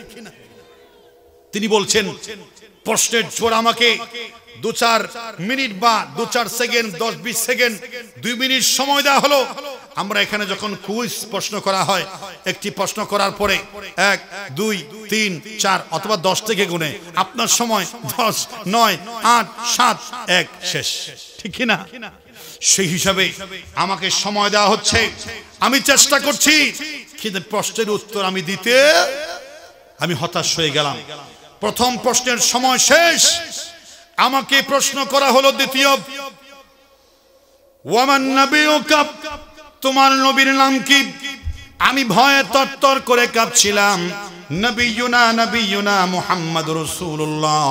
তিনি বলছেন প্রশ্নের জোর আমাকে 2-4 মিনিট বা 2-4 সেকেন্ড, 10-20 সেকেন্ড, 2 মিনিট সময় দেওয়া হলো। আমরা এখানে যখন কুইজ প্রশ্ন করা হয়, একটি প্রশ্ন করার পরে 1, 2, 3, 4 অথবা 10 থেকে গুনে আপনার সময় 10, 9, 8, 7, 1 শেষ, ঠিক কিনা? সেই হিসাবে আমাকে সময় দেওয়া হচ্ছে, আমি চেষ্টা করছি, কিন্তু প্রশ্নের উত্তর আমি দিতে আমি হতাশ হয়ে গেলাম। প্রথম প্রশ্নের সময় শেষ, আমাকে প্রশ্ন করা হলো দ্বিতীয়, ওয়ামান নাবিয়ুকা, তোমার নবীর নাম কি? আমি ভয়ে তরতর করে কাঁপছিলাম। নবিয়ুনা মুহাম্মাদুর রাসূলুল্লাহ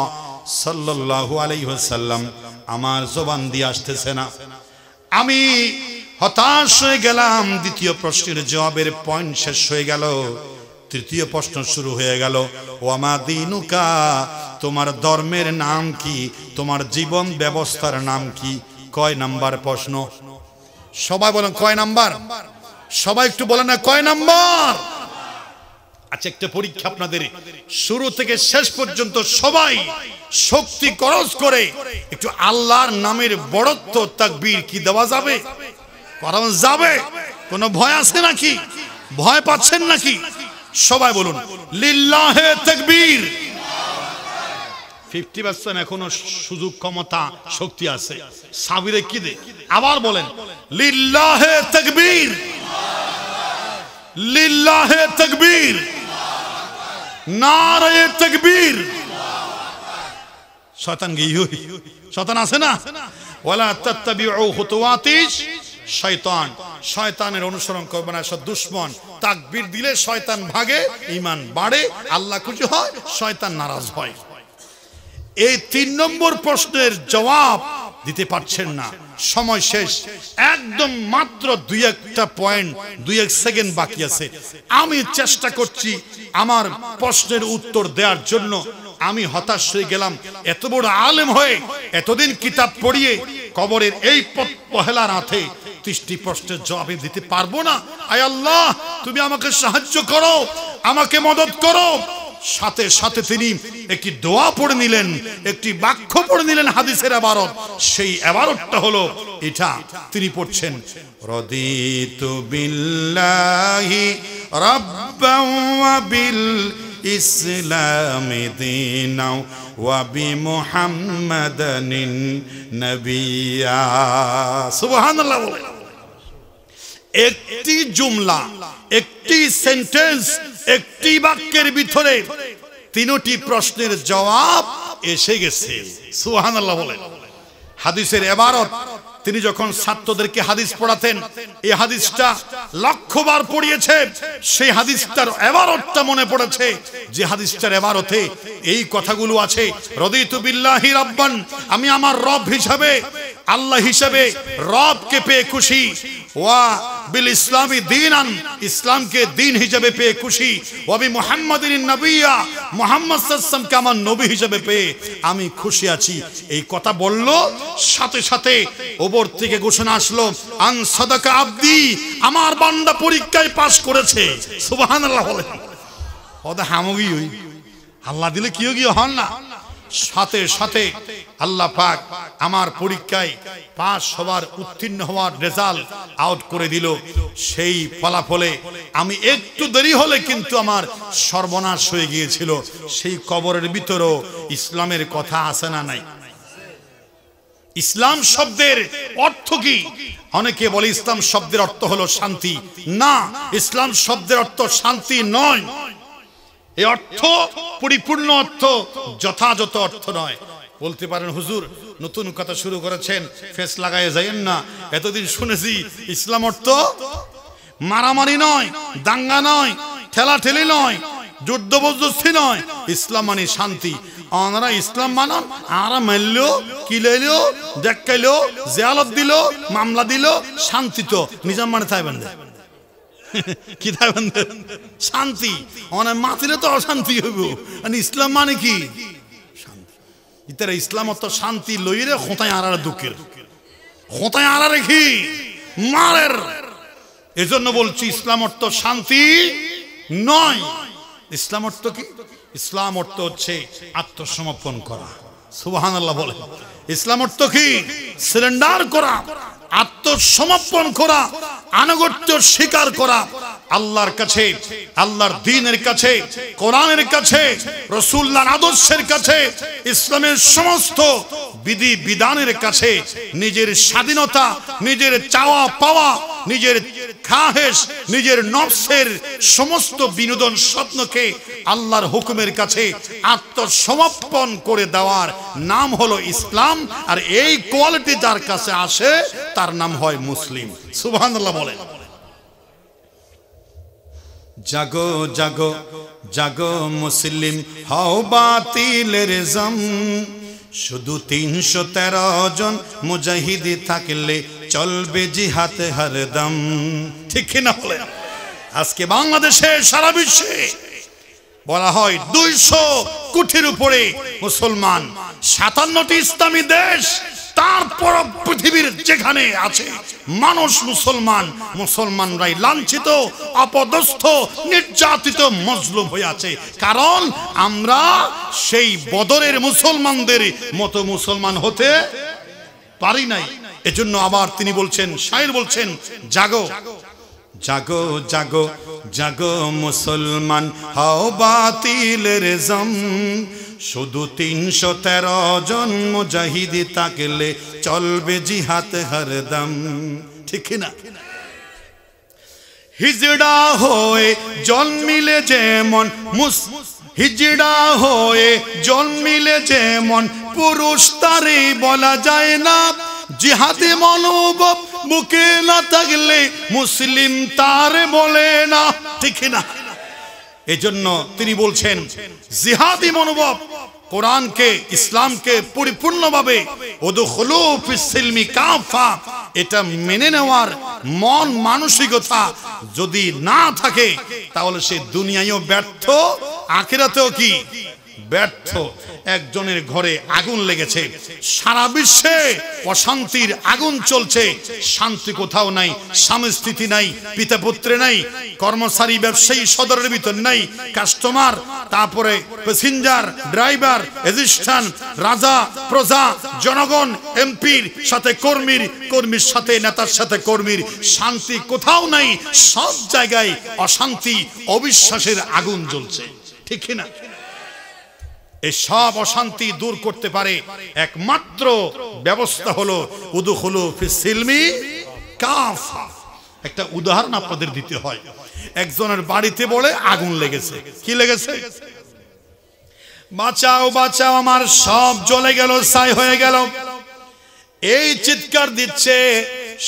সাল্লাল্লাহু আলাইহি ওয়াসাল্লাম, আমার জবান দিয়ে আসতেছে না, আমি হতাশ হয়ে গেলাম। দ্বিতীয় প্রশ্নের জবাবের পয়েন্ট শেষ হয়ে গেল, তৃতীয় প্রশ্ন শুরু হয়ে গেল, ওয়ামা দীনুকা, তোমার ধর্মের নাম কি, তোমার জীবন ব্যবস্থার নাম কি? কয় নাম্বার প্রশ্ন? সবাই বলেন কয় নাম্বার? সবাই একটু বলেন না কয় নাম্বার? আচ্ছা, একটা পরীক্ষা আপনাদের, শুরু থেকে শেষ পর্যন্ত সবাই শক্তি খরচ করে একটু আল্লাহর নামের বড়ত্ব তাকবীর কি দেওয়া যাবে? করানো যাবে? কোনো ভয় আছে নাকি? ভয় পাচ্ছেন নাকি? সবাই বলুন লিল্লাহে তাকবীর। 50% এখনো সুযোগ, ক্ষমতা, শক্তি আছে। সাবিরে কি দে? আবার বলেন লিল্লাহে তাকবীর, লিল্লাহে তাকবীর, নারে তাকবীর। শয়তান গিয়ে, শয়তান আছে না? ওয়ালা তাত্তাবিউ খুতুওয়াতিশ শয়তান, শয়তানের অনুসরণ করবে না, সব দুশমন। তাকবীর দিলে শয়তান ভাগে, ঈমান বাড়ে, আল্লাহ খুশি হয়, শয়তান নারাজ হয়। এই 3 নম্বর প্রশ্নের জবাব দিতে পারছেন না, সময় শেষ, একদম মাত্র 2-1 পয়েন্ট, 2-1 সেকেন্ড বাকি আছে। আমি চেষ্টা করছি আমার প্রশ্নের উত্তর দেওয়ার জন্য, আমি হতাশ হয়ে গেলাম। এত বড় আলেম হয়ে, এতদিন কিতাব পড়িয়ে, কবরের এই পহেলা রাতে 30টি প্রশ্নের জবাব দিতে পারবো না। আয় আল্লাহ, তুমি আমাকে সাহায্য করো, আমাকে মদত করো। সাথে সাথে তিনি একটি দোয়া পড়ে নিলেন, একটি বাক্য পড়ে নিলেন, হাদিসের ইবারত। সেই ইবারতটা হলো এটা, তিনি পড়ছেন রাদিতু বিল্লাহি রাব্বান ওয়া বিল ইসলামি দীনাও ওয়া বিমুহাম্মাদানিন নাবিয়্যা। সুবহানাল্লাহ। একটি জুমলা, একটি সেন্টেন্স, একটি বাক্যের ভিতরে 3টি প্রশ্নের জবাব এসে গেছে। সুবহানাল্লাহ বলেন। হাদিসের ইবারত, তিনি যখন ছাত্রদেরকে হাদিস পড়াতেন, এই হাদিসটা লক্ষবার পড়িয়েছে, সেই হাদিসটার ইবারতটা মনে পড়েছে, যে হাদিসটার ইবারতে এই কথাগুলো আছে, রাদিতু বিল্লাহি রাব্বান, আমি আমার রব হিসাবে, আল্লাহ হিসাবে রবকে পেয়ে খুশি, ওয়া বিল ইসলামি দীনান, ইসলামকে দিন হিসাবে পেয়ে খুশি, ওয়া বি মুহাম্মাদিন নবিয়্যা, মুহাম্মদ সাল্লাল্লাহু আলাইহি ওয়াসাল্লামকে আমার নবী হিসাবে পেয়ে আমি খুশি আছি। এই কথা বলল, সাথে সাথে ওপর থেকে ঘোষণা আসলো, আন সাদাকা আবদি, আমার বান্দা পরীক্ষায় পাস করেছে। সুবহানাল্লাহ বলেন। ওদা হামগি হই, আল্লাহ দিলে কিও কি হন না। সাথে সাথে আল্লাহ পাক আমার পরীক্ষায় পাস হওয়ার, উত্তীর্ণ হওয়ার রেজাল্ট আউট করে দিল। সেই ফলাফলে আমি একটু দেরি হলে কিন্তু আমার সর্বনাশ হয়ে গিয়েছিল। সেই কবরের ভিতরেও ইসলামের কথা আছে না নাই? ইসলাম শব্দের অর্থ কি? অনেকে বলে ইসলাম শব্দের অর্থ হলো শান্তি। না, ইসলাম শব্দের অর্থ শান্তি নয়। এই অর্থ পরিপূর্ণ অর্থ, যথাযথ অর্থ নয়। বলতে পারেন হুজুর নতুন কথা শুরু করেছেন, ফেস লাগায় যাইয়েন না। এতদিন শুনেছি ইসলাম অর্থ মারামারি নয়, দাঙ্গা নয়, ঠেলাঠেলি নয়, যুদ্ধ বিধ্বস্তি নয়। ইসলাম মানে শান্তি। ওনারা ইসলাম মানন, আরা মারলো, কিলাইলো, দেখাইলো, জিয়ালত দিল, মামলা দিল, শান্তি তো নিজাম মানে তাই বান্ধে কি তাই বান্ধে শান্তি। অনেক মাতিলে তো অশান্তি হইব। ইসলাম মানে কি? ইতারা ইসলাম অত শান্তি লইরে খোঁতায় আড়ার দুঃখের, খোঁতায় আড়া রেখি মারের। এজন্য বলছি ইসলাম অর্থ শান্তি নয়। ইসলাম অর্থ কি? ইসলাম অর্থ হচ্ছে আত্মসমর্পণ করা। সুবহানাল্লাহ বলে। ইসলাম অর্থ কি? সারেন্ডার করা, আত্মসমর্পণ করা, আনুগত্য স্বীকার করা আল্লাহর কাছে, আল্লাহর দ্বীনের কাছে, কোরআনের কাছে, রাসূলুল্লাহর আদর্শের কাছে, ইসলামের সমস্ত বিধি বিধানের কাছে নিজের স্বাধীনতা, নিজের চাওয়া পাওয়া, নিজের খাহেশ, নিজের নফসের সমস্ত বিনোদন স্বপ্নকে আল্লাহর হুকুমের কাছে আত্মসমর্পণ করে দেওয়ার নাম হলো ইসলাম। আর এই কোয়ালিটি যার কাছে আসে তার নাম হয় মুসলিম। সুবহানাল্লাহ বলেন। জাগো জাগো জাগো মুসলিম, হও বাতিলের জম। শুধু ৩১৩ জন মুজাহিদি থাকলে চলবে জিহাদ হরদম। ঠিক না বলে? আজকে বাংলাদেশে, সারা বিশ্বে বলা হয় ২০০ কোটির উপরে মুসলমান, ৫৭টি ইসলামী দেশ। তারপর পৃথিবীর যেখানে আছে মানুষ মুসলমান, মুসলমানরাই লাঞ্ছিত, অপদস্থ, নির্যাতিত, মজলুম হয়ে আছে। কারণ আমরা সেই বদরের মুসলমানদের মতো মুসলমান হতে পারি নাই। এজন্য আবার তিনি বলছেন, শায়ের বলছেন, জাগো জাগো জাগো জাগো মুসলমান, হও বাতিলের জম। শুধু ৩১৩ জন মুজাহিদি থাকলে চলবে জিহাদ হরদম। ঠিক না? হিজড়া হয়ে জন্মিলে যেমন হিজড়া হয়ে জন্মিলে যেমন পুরুষ, তারে বলা যায় না জিহাদে মনোভাব বুকে না থাকলে মুসলিম তারে বলে না। ঠিক না? এজন্য তিনি বলছেন জিহাদি মনোভাব, কোরআনকে, ইসলামকে পরিপূর্ণভাবে উদখুলু ফিস সিলমি কাফা, এটা মেনে নেওয়ার মন মানসিকতা যদি না থাকে তাহলে সে দুনিয়ায়ও ব্যর্থ, আখিরাতেও কি ব্যর্থ। একজনের ঘরে আগুন লেগেছে, সারা বিশ্বে অশান্তির আগুন চলছে, শান্তি কোথাও নাই, স্বামী স্থিতি নাই, পিতা পুত্রে নাই, কর্মচারী ব্যবসায়ী সদরের ভিতর নাই, কাস্টমার, তারপরে প্যাসেঞ্জার, ড্রাইভার, অ্যাসিস্ট্যান্ট, রাজা, প্রজা, জনগণ, এমপির সাথে কর্মীর, কর্মীর সাথে নেতার সাথে কর্মীর, শান্তি কোথাও নাই। সব জায়গায় অশান্তি, অবিশ্বাসের আগুন জ্বলছে। ঠিক না? এই সব অশান্তি দূর করতে পারে একমাত্র ব্যবস্থা হলো উদখুলু ফিস সিলমি কাফা। একটা উদাহরণ আপনাদের দিতে হয়। একজনের বাড়িতে বলে আগুন লেগেছে। কি লেগেছে? বাঁচাও বাঁচাও, আমার সব জ্বলে গেল, ছাই হয়ে গেল। এই চিৎকার দিচ্ছে।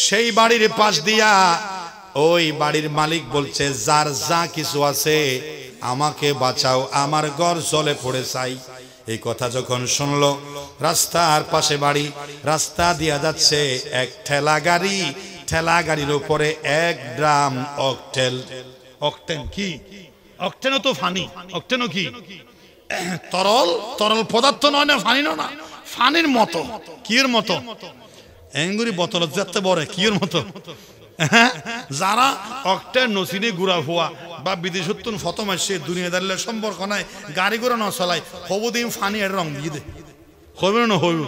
সেই বাড়ির পাশ দিয়া ওই বাড়ির মালিক বলছে, যার যা কিছু আছে আমাকে বাঁচাও, আমার ঘর জ্বলে পড়ে চাই। এই কথা যখন শুনলো, রাস্তার পাশে বাড়ি, রাস্তা দিয়া যাচ্ছে এক ঠেলা গাড়ি, ঠেলা গাড়ির উপরে ১ ড্রাম অকটেল। অকটেন কি? অকটেনও তো ফানি। অকটেনও কি? তরল, তরল পদার্থ নয় না, ফানি না, ফানির মতো। কিয়ের মতো? এঙ্গুরি বোতল যেতে বড়, কিয়ের মতো? যারা অক্টেন নসিনে গুড়া হওয়া বা বিদেশত্তুন ফতম আসছে, দুনিয়াদারিলে সম্পর্ক নাই, গাড়ি ঘোড়া না চলাই, হবদিন ফানি এর রং দিয়ে দে, হইবে না হইব,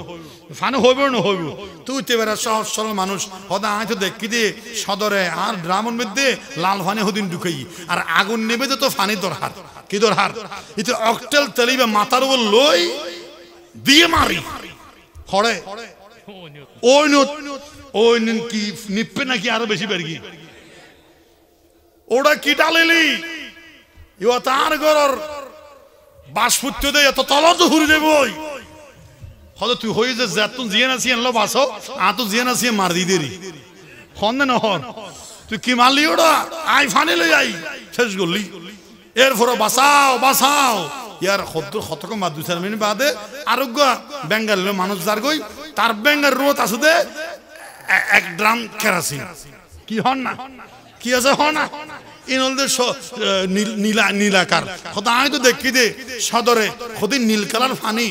ফানি হইবে না হইব। তুই তো এবার সহজ সরল মানুষ, হদা আয় তো দেখি দে সদরে আর ড্রামন মধ্যে লাল ফানি হদিন ঢুকাই, আর আগুন নেবে তো ফানি দরহার। কি দরহার? এটা অকটেল তেলিবে মাথার উপর লই দিয়ে মারি, হরে ওই কি নিপে নাকি আরো বেশি বেরগি ওটা কি ডালেলি ইয়া তার গরর বাসপুত্য দে এত তলা তো হুরি দেব হয়তো তুই হয়ে যে তুই জিয়ে নাসি আনলো বাসো তো জিয়ে নাসি মার দি দেরি হন না হন তুই কি মারলি ওটা আই ফানি লই আই শেষ করলি এরপরে বাঁচাও বাঁচাও ইয়ার কতক্ষণ বাদ 2-4 মিনিট বাদে আরোগ্য বেঙ্গালের মানুষ যার গই তার বেঙ্গার রোদ আছে দে 1 ড্রাম কেরাসিন কি হন না কি আছে হন না ইনলদের নীলাকার কথা আমি তো দেখি দে সদরে খোদি নীল কালার ফানি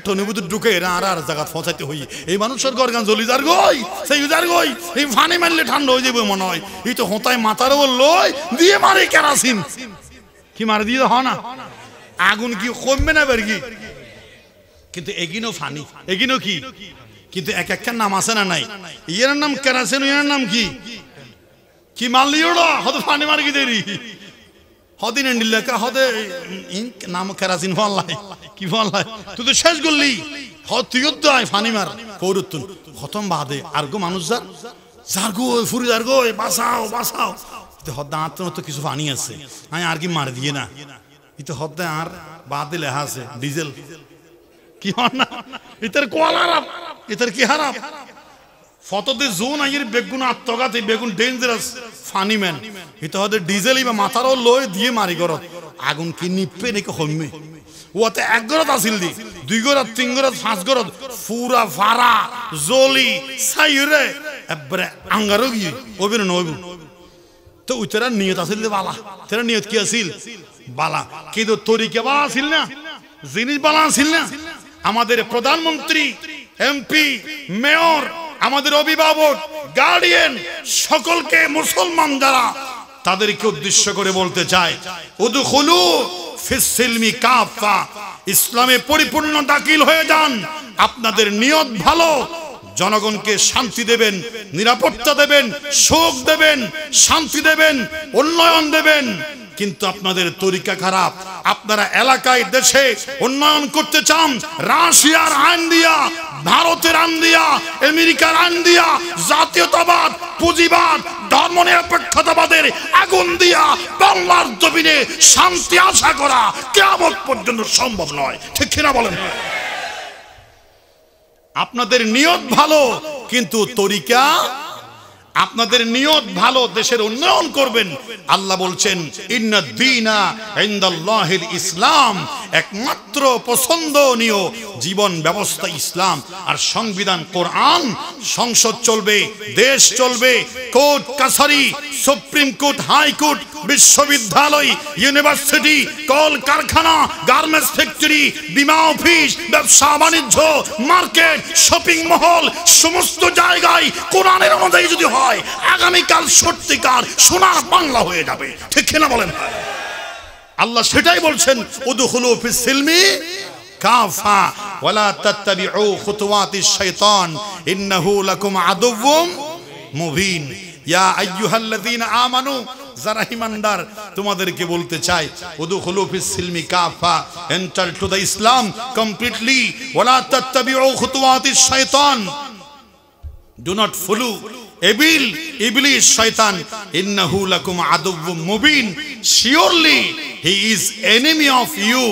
টনিবুতে ঢুকে এরা আর জায়গা পৌঁছাইতে হই এই মানুষের গরগান জ্বলি যার গই সেই যার গই এই ফানি মারলে ঠান্ডা হয়ে যাবে মনে হয় এই তো হোঁতায় মাথার ওপর লই দিয়ে মারে কেরাসিন কি মার দিয়ে হ না আগুন কি কমবে না বেরগি কিন্তু এগিনো ফানি এগিনো কি কিন্তু এক একটা নাম আছে না নাই এর নাম কেরাসিন এর নাম কি কি মারলি ওড়া হতে ফানি মার কি দেরি হদিন নীলাকা হদে নাম কেরাসিন ফলাই কি ফলাই তুই তো শেষ করলি তুইও তো ফানি মার কৌরুতুন খতম বাদে আর গো মানুষ যার গো ফুরি যার গো বাঁচাও বাঁচাও হদ্দা আত্ম তো কিছু পানি আছে আমি আর কি মার দিয়ে না ইতো হদ্দা আর বাদে লেখা আছে ডিজেল কি হন না ইতার কোয়াল হারাপ ইতার কি হারাপ ফটোতে জোন আইয়ের বেগুন আত্মঘাত এই বেগুন ডেঞ্জারাস ফানি ম্যান ইতো হদে ডিজেল ইবা মাথারও লয় দিয়ে মারি গরত আগুন কি নিপে নাকি হইমে ওতে 1 গরত আসিল দি 2 গরত 3 গরত 5 গরত পুরা ফারা জলি সাইরে এবরে আঙ্গারো গিয়ে ওবেন নইব তো উতরা নিয়ত আছিল বালা তেরা নিয়ত কি আছিল বালা কিন্তু তরিকা বালা আছিল না জিনিস বালা আছিল না আমাদের প্রধানমন্ত্রী এমপি মেয়র আমাদের অভিভাবক গার্ডিয়ান সকলকে মুসলমান যারা তাদেরকে উদ্দেশ্য করে বলতে চাই উদখুলু ফিস সিলমি কাফা ইসলামে পরিপূর্ণ দাখিল হয়ে যান আপনাদের নিয়ত ভালো জনগণকে শান্তি দেবেন নিরাপত্তা দেবেন সুখ দেবেন শান্তি দেবেন উন্নয়ন দেবেন কিন্তু আপনাদের তরিকা খারাপ আপনারা এলাকায় দেশে উন্নয়ন করতে চান রাশিয়ার আইন দিয়া ভারতের আইন দিয়া আমেরিকার আইন দিয়া জাতীয়তাবাদ পুঁজিবাদ ধর্মনিরপেক্ষতাবাদের আগুন দিয়া বাংলার জমিনে শান্তি আশা করা কিয়ামত পর্যন্ত সম্ভব নয় ঠিক কিনা বলেন আপনাদের নিয়ত ভালো কিন্তু তরিকা আপনাদের নিয়ত ভালো দেশের উন্নয়ন করবেন আল্লাহ বলছেন ইন্নাদ দীনা ইনদাল্লাহিল ইসলাম একমাত্র পছন্দনীয় জীবন ব্যবস্থা ইসলাম আর সংবিধান কোরআন সংসদ চলবে দেশ চলবে কোর্ট কাছারি সুপ্রিম কোর্ট হাই কোর্ট বিশ্ববিদ্যালয় ইউনিভার্সিটি কল কারখানা গার্মেন্টস ফ্যাক্টরি বীমা অফিস ব্যবসা বাণিজ্য মার্কেট শপিং মহল সমস্ত জায়গায় কোরআনের অনুযায়ী যদি হয় আগামীকাল সত্যিকার সোনার বাংলা হয়ে যাবে ঠিক কিনা বলেন আল্লাহ সেটাই বলছেন উদখুলু ফিস সিলমি কাফা ওয়ালা তাত্তাবিউ খুতুওয়াতিশ শাইতান ইন্নাহু লাকুম আদুউম মুবিন ইয়া আইয়ুহাল্লাযীনা আমানু যারা ঈমানদার তোমাদেরকে বলতে চাই উদখুলু ফিস সিলমি কাফা enter to the Islam completely ওয়ালা তাত্তাবিউ খুতুওয়াতিশ শাইতান ডু নট ফলো এবিল ইবলিস শয়তান ইন্নাহু লাকুম আদুউম মুবিন surely he is enemy of you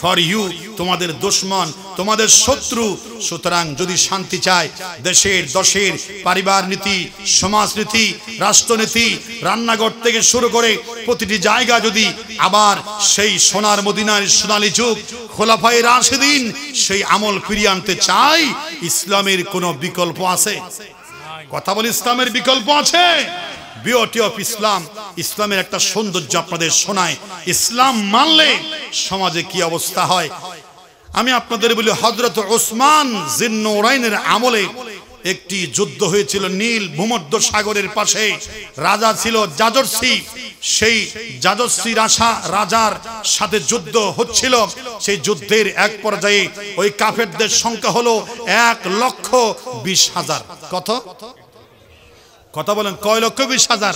for you তোমাদের দুশমন তোমাদের শত্রু সুতরাং যদি শান্তি চায় দেশের দশের পরিবার নীতি সমাজনীতি রাষ্ট্রনীতি রান্নাঘর থেকে শুরু করে প্রতিটি জায়গা যদি আবার সেই সোনার মদিনার সোনালী যুগ খোলাফায়ে রাশিদিন সেই আমল ফিরিয়ে আনতে চাই ইসলামের কোনো বিকল্প আছে কথা বলি ইসলামের বিকল্প আছে বিউটি অফ ইসলাম ইসলামের একটা সৌন্দর্য আপনাদের শোনায় ইসলাম মানলে সমাজে কি অবস্থা হয় আমি আপনাদের বলি হযরত ওসমান জিন্নুরাইনের আমলে একটি যুদ্ধ হয়েছিল নীল ভূমধ্য সাগরের পাশে রাজা ছিল জাজরসি সেই জাজরসি রাজার সাথে যুদ্ধ হচ্ছিল সেই যুদ্ধের এক পর্যায়ে ওই কাফেরদের সংখ্যা হলো 1,20,000 কত কথা বলেন কয় লক্ষ 20,000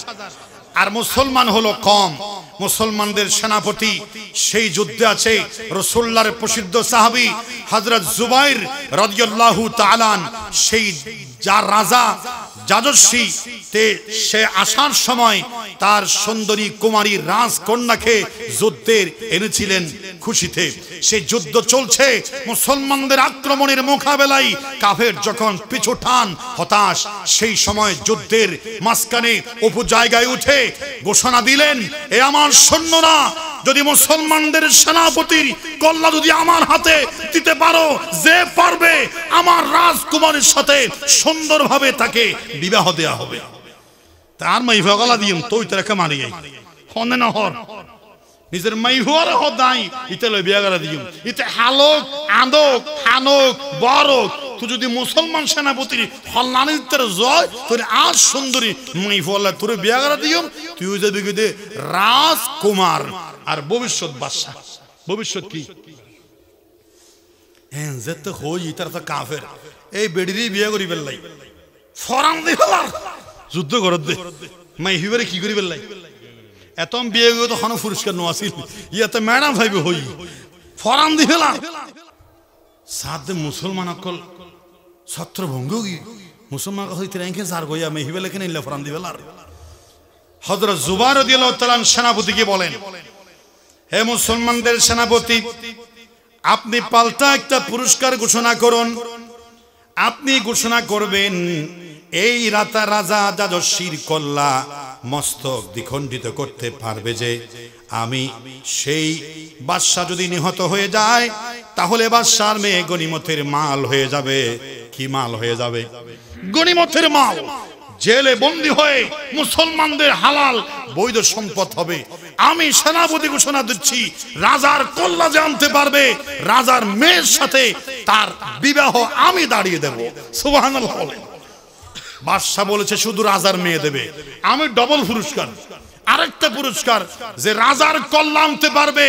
আর মুসলমান হলো কম মুসলমানদের সেনাপতি সেই যুদ্ধে আছে রাসূলুল্লাহর প্রসিদ্ধ সাহাবী হযরত জুবাইর রাদিয়াল্লাহু তাআলা। সেই যার রাজা যাজস্বী তে সে আসার সময় তার সুন্দরী কুমারী রাজকন্যাকে যুদ্ধের এনেছিলেন খুশিতে। সেই যুদ্ধ চলছে, মুসলমানদের আক্রমণের মোকাবেলায় কাফের যখন পিছু টান হতাশ, সেই সময় যুদ্ধের মাঝখানে অপু জায়গায় উঠে ঘোষণা দিলেন, এ আমার সৈন্যরা, যদি মুসলমানদের সেনাপতির কল্লা যদি আমার হাতে দিতে পারো, যে পারবে আমার রাজকুমারের সাথে সুন্দরভাবে তাকে বিবাহ দেয়া হবে। তার মাইফা গলা দিম তুই তাকে মারি হনে না হর নিজের মাইফার হদাই ইতে লই বিয়া গলা দিম ইতে হালক আন্দক হানক বরক। তুই যদি মুসলমান সেনাপতির হল্লানির জয় তোর আজ সুন্দরী মাইফলা তোর বিয়া গলা দিম, তুই যাবি গিয়ে রাজকুমার আর ভবিষ্যৎ বাদশা। ভবিষ্যৎ কি যেতে হই তার তো কাফের, এই বেডিরই বিয়ে করি বেললাই ফরাম দি ফেলার যুদ্ধ করত দে মাইফিবারে কি করি বেললাই এত বিয়ে গিয়ে তখন পুরস্কার নোয়াছিল ইয়াতে ম্যাডাম ভাইবে হই ফরাম দি ফেলার সাথে মুসলমান অকল ছত্রভঙ্গ গিয়ে মুসলমান হইতে রেখে যার গইয়া মেহিবেলে কেন ইল্লা ফরাম দি ফেলার। হযরত জুবাইর রাদিয়াল্লাহু তাআলা সেনাপতিকে বলেন, হে মুসলমানদের সেনাপতি, আপনি পাল্টা একটা পুরস্কার ঘোষণা করুন। আপনি ঘোষণা করবেন, এই রাতা রাজা যাজস্বীর কল্লা মস্তক দ্বিখণ্ডিত করতে পারবে যে আমি সেই বাদশা যদি নিহত হয়ে যায় তাহলে বাদশার মেয়ে গনিমতের মাল হয়ে যাবে। কি মাল হয়ে যাবে? গনিমতের মাল। জেলে বন্দী হয়ে মুসলমানদের হালাল বৈধ সম্পদ হবে। আমি সেনাপতি ঘোষণা দিচ্ছি, রাজার কল্লা জানতে পারবে রাজার মেয়ের সাথে তার বিবাহ আমি দাঁড়িয়ে দেব। সুবহানাল্লাহ বলেন। বাদশা বলেছে শুধু রাজার মেয়ে দেবে, আমি ডবল পুরস্কার, আরেকটা পুরস্কার, যে রাজার কল্লা আনতে পারবে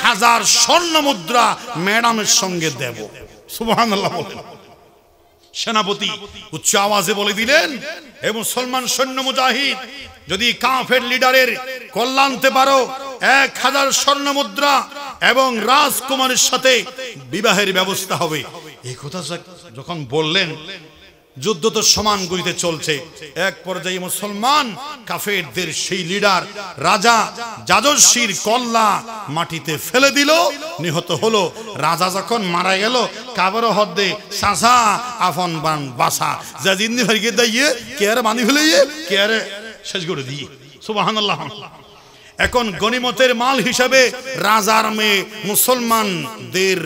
1000 স্বর্ণ মুদ্রা ম্যাডামের সঙ্গে দেব। সুবহানাল্লাহ বলেন। সেনাপতি উচ্চ আওয়াজে বলে দিলেন, হে মুসলমান সৈন্য মুজাহিদ, যদি কাফের লিডারের কল্লা আনতে পারো 1000 স্বর্ণ মুদ্রা এবং রাজকুমারের সাথে বিবাহের ব্যবস্থা হবে। এই কথা যখন বললেন, যুদ্ধ তো সমান গতিতে চলছে। এক পর্যায়ে মুসলমান কাফেরদের সেই লিডার রাজা যাজস্বীর কল্লা মাটিতে ফেলে দিল, নিহত হলো। রাজা যখন মারা গেল, কাবর হদ্দে সাসা আফন বান বাসা যা জিন্দি ভরিকে দাইয়ে কেয়ারে বাঁধি ফেলে কেয়ারে শেষ করে দিয়ে। সুবহানাল্লাহ। এখন গনিমতের মাল হিসাবে রাজার মেয়ে মুসলমানদের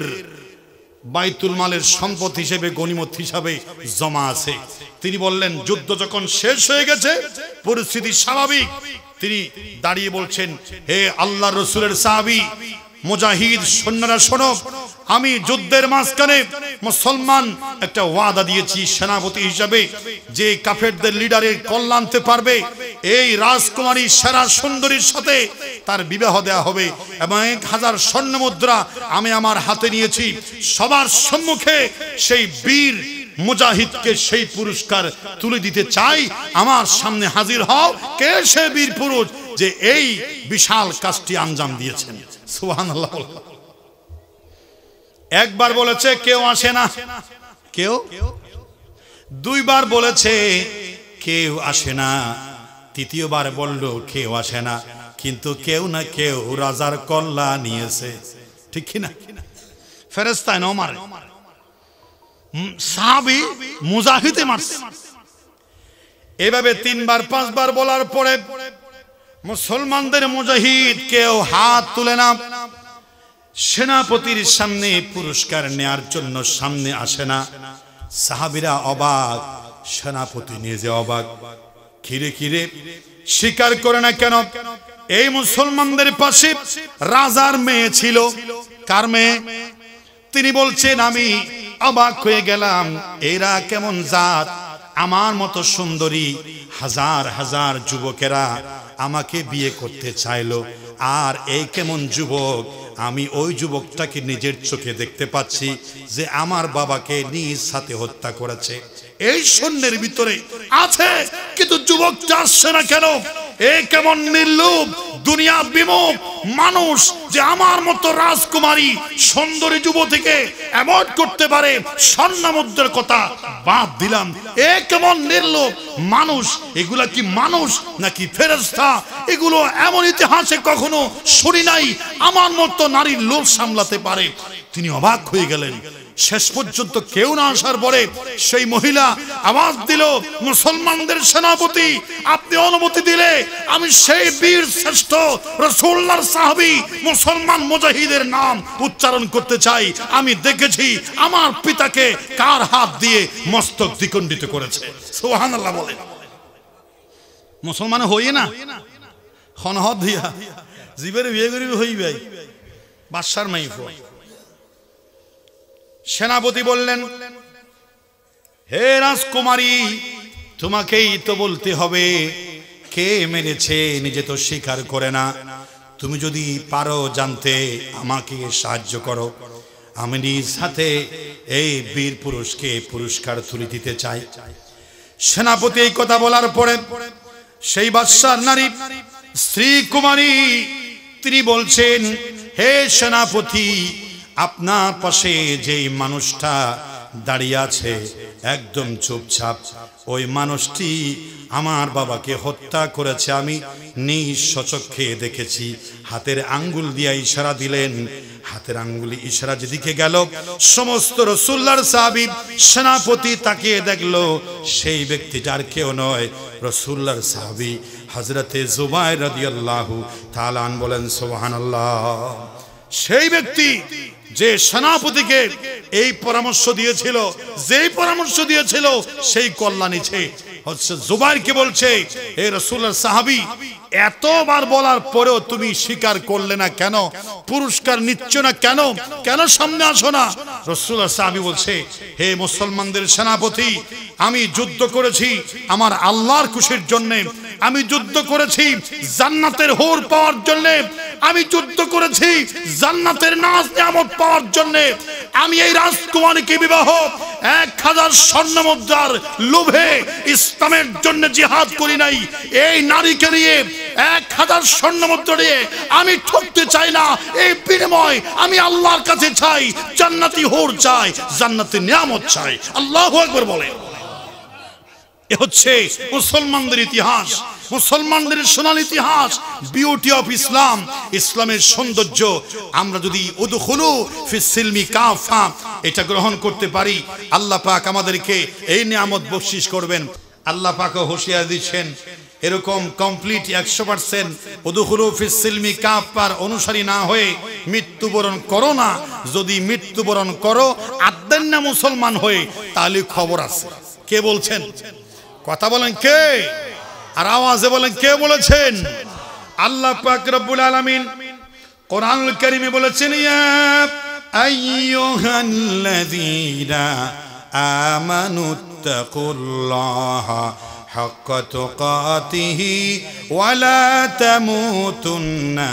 বাইতুল মালের সম্পদ হিসেবে গনিমত হিসাবে জমা আছে। তিনি বললেন, যুদ্ধ যখন শেষ হয়ে গেছে, পরিস্থিতি স্বাভাবিক, তিনি দাঁড়িয়ে বলছেন, হে আল্লাহর রাসূলের সাহাবী মুজাহিদ সৈন্যরা শোনো, আমি যুদ্ধের মাঝখানে মুসলমান একটা ওয়াদা দিয়েছি সেনাপতি হিসাবে, যে কাফেরদের লিডারের কল্যাণ আনতে পারবে এই রাজকুমারী সেরা সুন্দরীর সাথে তার বিবাহ দেয়া হবে এবং 1000 স্বর্ণ মুদ্রা আমি আমার হাতে নিয়েছি। সবার সম্মুখে সেই বীর মুজাহিদকে সেই পুরস্কার তুলে দিতে চাই। আমার সামনে হাজির হও, কে সে বীর পুরুষ যে এই বিশাল কাজটি আঞ্জাম দিয়েছেন। সুবহানাল্লাহ। একবার বলেছে কেউ আসে না, কেউ দুইবার বলেছে কেউ আসে না, তৃতীয়বার বলল কেউ আসে না, কিন্তু কেউ না কেউ রাজার কল্লা নিয়েছে। ঠিক কিনা? ফেরেশতা না মারে, সাহাবী মুজাহিদে মারছে। এভাবে 3বার 5বার বলার পরে মুসলমানদের মুজাহিদ কেউ হাত তুলে না, সেনাপতির সামনে পুরস্কার নেয়ার জন্য সামনে আসে না। সাহাবীরা অবাক, সেনাপতি নিজে অবাক। খিরে খিরে স্বীকার করে না কেন? এই মুসলমানদের পাশে রাজার মেয়ে ছিল। কার মেয়ে? তিনি বলছেন, আমি অবাক হয়ে গেলাম, এরা কেমন জাত, আমার মতো সুন্দরী হাজার হাজার যুবকেরা আমাকে বিয়ে করতে চাইলো, আর এই কেমন যুবক, আমি ওই যুবকটাকে নিজের চোখে দেখতে পাচ্ছি যে আমার বাবাকে নিজ সাথে হত্যা করেছে। এই সৈন্যের ভিতরে আছে, কিন্তু যুবকটা আসছে না কেন? এ কেমন নির্লোভ দুনিয়া বিমুখ মানুষ যে আমার মতো রাজকুমারী সুন্দরী যুবতীকে এমন করতে পারে, স্বর্ণ মুদ্রার কথা বাদ দিলাম, এ কেমন নির্লোভ মানুষ। এগুলা কি মানুষ নাকি ফেরেশতা? এগুলো এমন ইতিহাসে কখনো শুনি নাই আমার মতো নারীর লোভ সামলাতে পারে। তিনি অবাক হয়ে গেলেন। শেষ পর্যন্ত কেউ না আসার পরে সেই মহিলা আওয়াজ দিল, মুসলমানদের সেনাপতি, আপনি অনুমতি দিলে আমি সেই বীর শ্রেষ্ঠ রাসূলুল্লাহর সাহাবী মুসলমান মুজাহিদের নাম উচ্চারণ করতে চাই। আমি দেখেছি আমার পিতাকে কার হাত দিয়ে মস্তক দ্বিখণ্ডিত করেছে। সুবহানাল্লাহ বলে। মুসলমান হই না খনহদ দিয়া জীবের বিয়ে করি হই ভাই বাদশার মাইফ। সেনাপতি বললেন, হে রাজকুমারী, তোমাকেই তো বলতে হবে কে মেরেছে, নিজে তো স্বীকার করে না। তুমি যদি পারো জানতে আমাকে সাহায্য করো, আমি নিজ হাতে এই বীর পুরুষকে পুরস্কার তুলে দিতে চাই। সেনাপতি এই কথা বলার পরে সেই বাদশার নারী স্ত্রী কুমারী তিনি বলছেন, হে সেনাপতি, আপনার পাশে যেই মানুষটা দাঁড়িয়ে আছে একদম চুপচাপ, ওই মানুষটি আমার বাবাকে হত্যা করেছে। আমি নিজ স্বচক্ষে দেখেছি। হাতের আঙ্গুল দিয়ে ইশারা দিলেন। হাতের আঙ্গুলি ইশারা যেদিকে গেল সমস্ত রাসূলুল্লাহর সাহাবী সেনাপতি তাকিয়ে দেখলো সেই ব্যক্তিটার কেউ নয়, রাসূলুল্লাহর সাহাবী হযরতে জুবাইর রাদিয়াল্লাহু তাআলা আন। বলেন সুবহানাল্লাহ। সেই ব্যক্তি যে সেনাপতিকে এই পরামর্শ দিয়েছিল, যেই পরামর্শ দিয়েছিল সেই কল্যাণীছে হচ্ছে জুবাইরকে বলছে, হে রাসূলুল্লাহর সাহাবী, এতবার বলার পরেও তুমি স্বীকার করলে না কেন? পুরস্কার নিচ্ছ না কেন? কেন সামনে আসো না? রাসূলুল্লাহর সাহাবী বলছে, হে মুসলমানদের সেনাপতি, আমি যুদ্ধ করেছি আমার আল্লাহর খুশির জন্য, আমি যুদ্ধ করেছি জান্নাতের হুর পাওয়ার জন্য, আমি যুদ্ধ করেছি জান্নাতের নাজ নিয়ামত পাওয়ার জন্য। আমি এই রাজকুমারীকে বিবাহ 1000 স্বর্ণ মুদ্রার লোভে ইসলামের জন্য জিহাদ করি নাই। এই নারীকে নিয়ে 1000 স্বর্ণ মুদ্রা দিয়ে আমি ঠকতে চাই না। এই বিনিময় আমি আল্লাহর কাছে চাই জান্নাতি হুর চাই, জান্নাতের নিয়ামত চাই। আল্লাহু আকবার বলে। এ হচ্ছে মুসলমানদের ইতিহাস, মুসলমানদের সোনালী ইতিহাস, বিউটি অফ ইসলাম, ইসলামের সৌন্দর্য। আমরা যদি উদখুলু ফিস সিলমি কাফা এটা গ্রহণ করতে পারি, আল্লাহ পাক আমাদেরকে এই নিয়ামত বখশিশ করবেন। আল্লাহ পাকও হুঁশিয়ার দিচ্ছেন, এরকম কমপ্লিট 100% উদখুলু ফিস সিলমি কাফার অনুসারী না হয়ে মৃত্যুবরণ করো না। যদি মৃত্যুবরণ করো আদ্দান না মুসলমান হয়ে, তাহলে খবর আছে। কে বলছেন? কথা বলেন কে? আর আওয়াজে বলেন কে বলেছেন? আল্লাহ পাক রব্বুল আলামিন কোরআনুল কারীমে বলেছেন, ইয়া আইয়ুহাল্লাযীনা আমানুত্তাকুল্লাহা হাক্কা তুকাতিহি ওয়া লা তামুতুন্না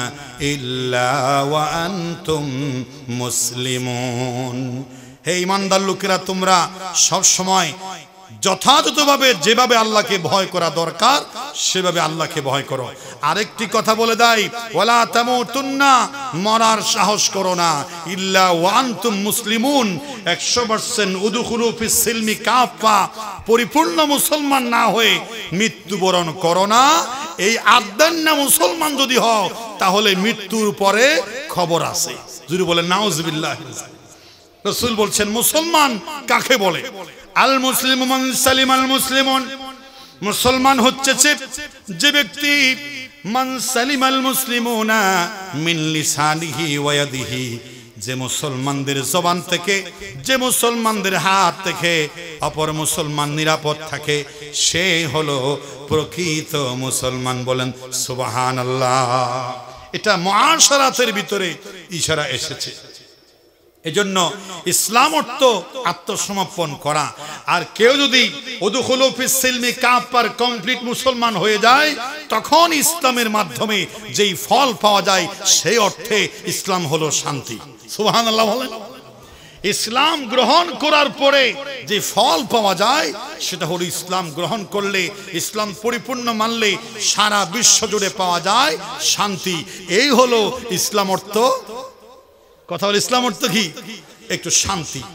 ইল্লা ওয়া আনতুম মুসলিমুন। হে ঈমানদার লোকেরা, তোমরা সব সময় যথাযথভাবে যেভাবে আল্লাহকে ভয় করা দরকার সেভাবে আল্লাহকে ভয় করো। আরেকটি কথা বলে দেয়, ওয়ালা তামুতুন্না, মরার সাহস করো না, ইল্লা ওয়া আনতুম মুসলিমুন। 100% উদখুলু ফিস সিলমি কাফা, পরিপূর্ণ মুসলমান না হয়ে মৃত্যুবরণ করো না। এই আদ্দান্না মুসলমান যদি হও তাহলে মৃত্যুর পরে খবর আছে। যদি বলেন নাউজুবিল্লাহ। রাসূল বলছেন মুসলমান কাকে বলে? আল মুসলিমু মান সালিমাল মুসলিমুন, মুসলমান হচ্ছে যে ব্যক্তি মান সালিমাল মুসলিমুনা মিন লিসানিহি ওয়া ইয়াদিহি, যে মুসলমানদের জবান থেকে, যে মুসলমানদের হাত থেকে অপর মুসলমান নিরাপদ থাকে, সে হলো প্রকৃত মুসলমান। বলেন সুবহানাল্লাহ। এটা মুআশারাতের ভিতরে ইশারা এসেছে। এজন্য ইসলাম অর্থ আত্মসমর্পণ করা। আর কেউ যদি উদখুলু ফিস সিলমি কাফার কমপ্লিট মুসলমান হয়ে যায়, তখন ইসলামের মাধ্যমে যেই ফল পাওয়া যায় সেই অর্থে ইসলাম হলো শান্তি। সুবহানাল্লাহ বলেন। ইসলাম গ্রহণ করার পরে যে ফল পাওয়া যায় সেটা হলো ইসলাম গ্রহণ করলে, ইসলাম পরিপূর্ণ মানলে সারা বিশ্ব জুড়ে পাওয়া যায় শান্তি। এই হলো ইসলাম অর্থ। কথা বলে ইসলাম অর্থ কি? একটু শান্তি।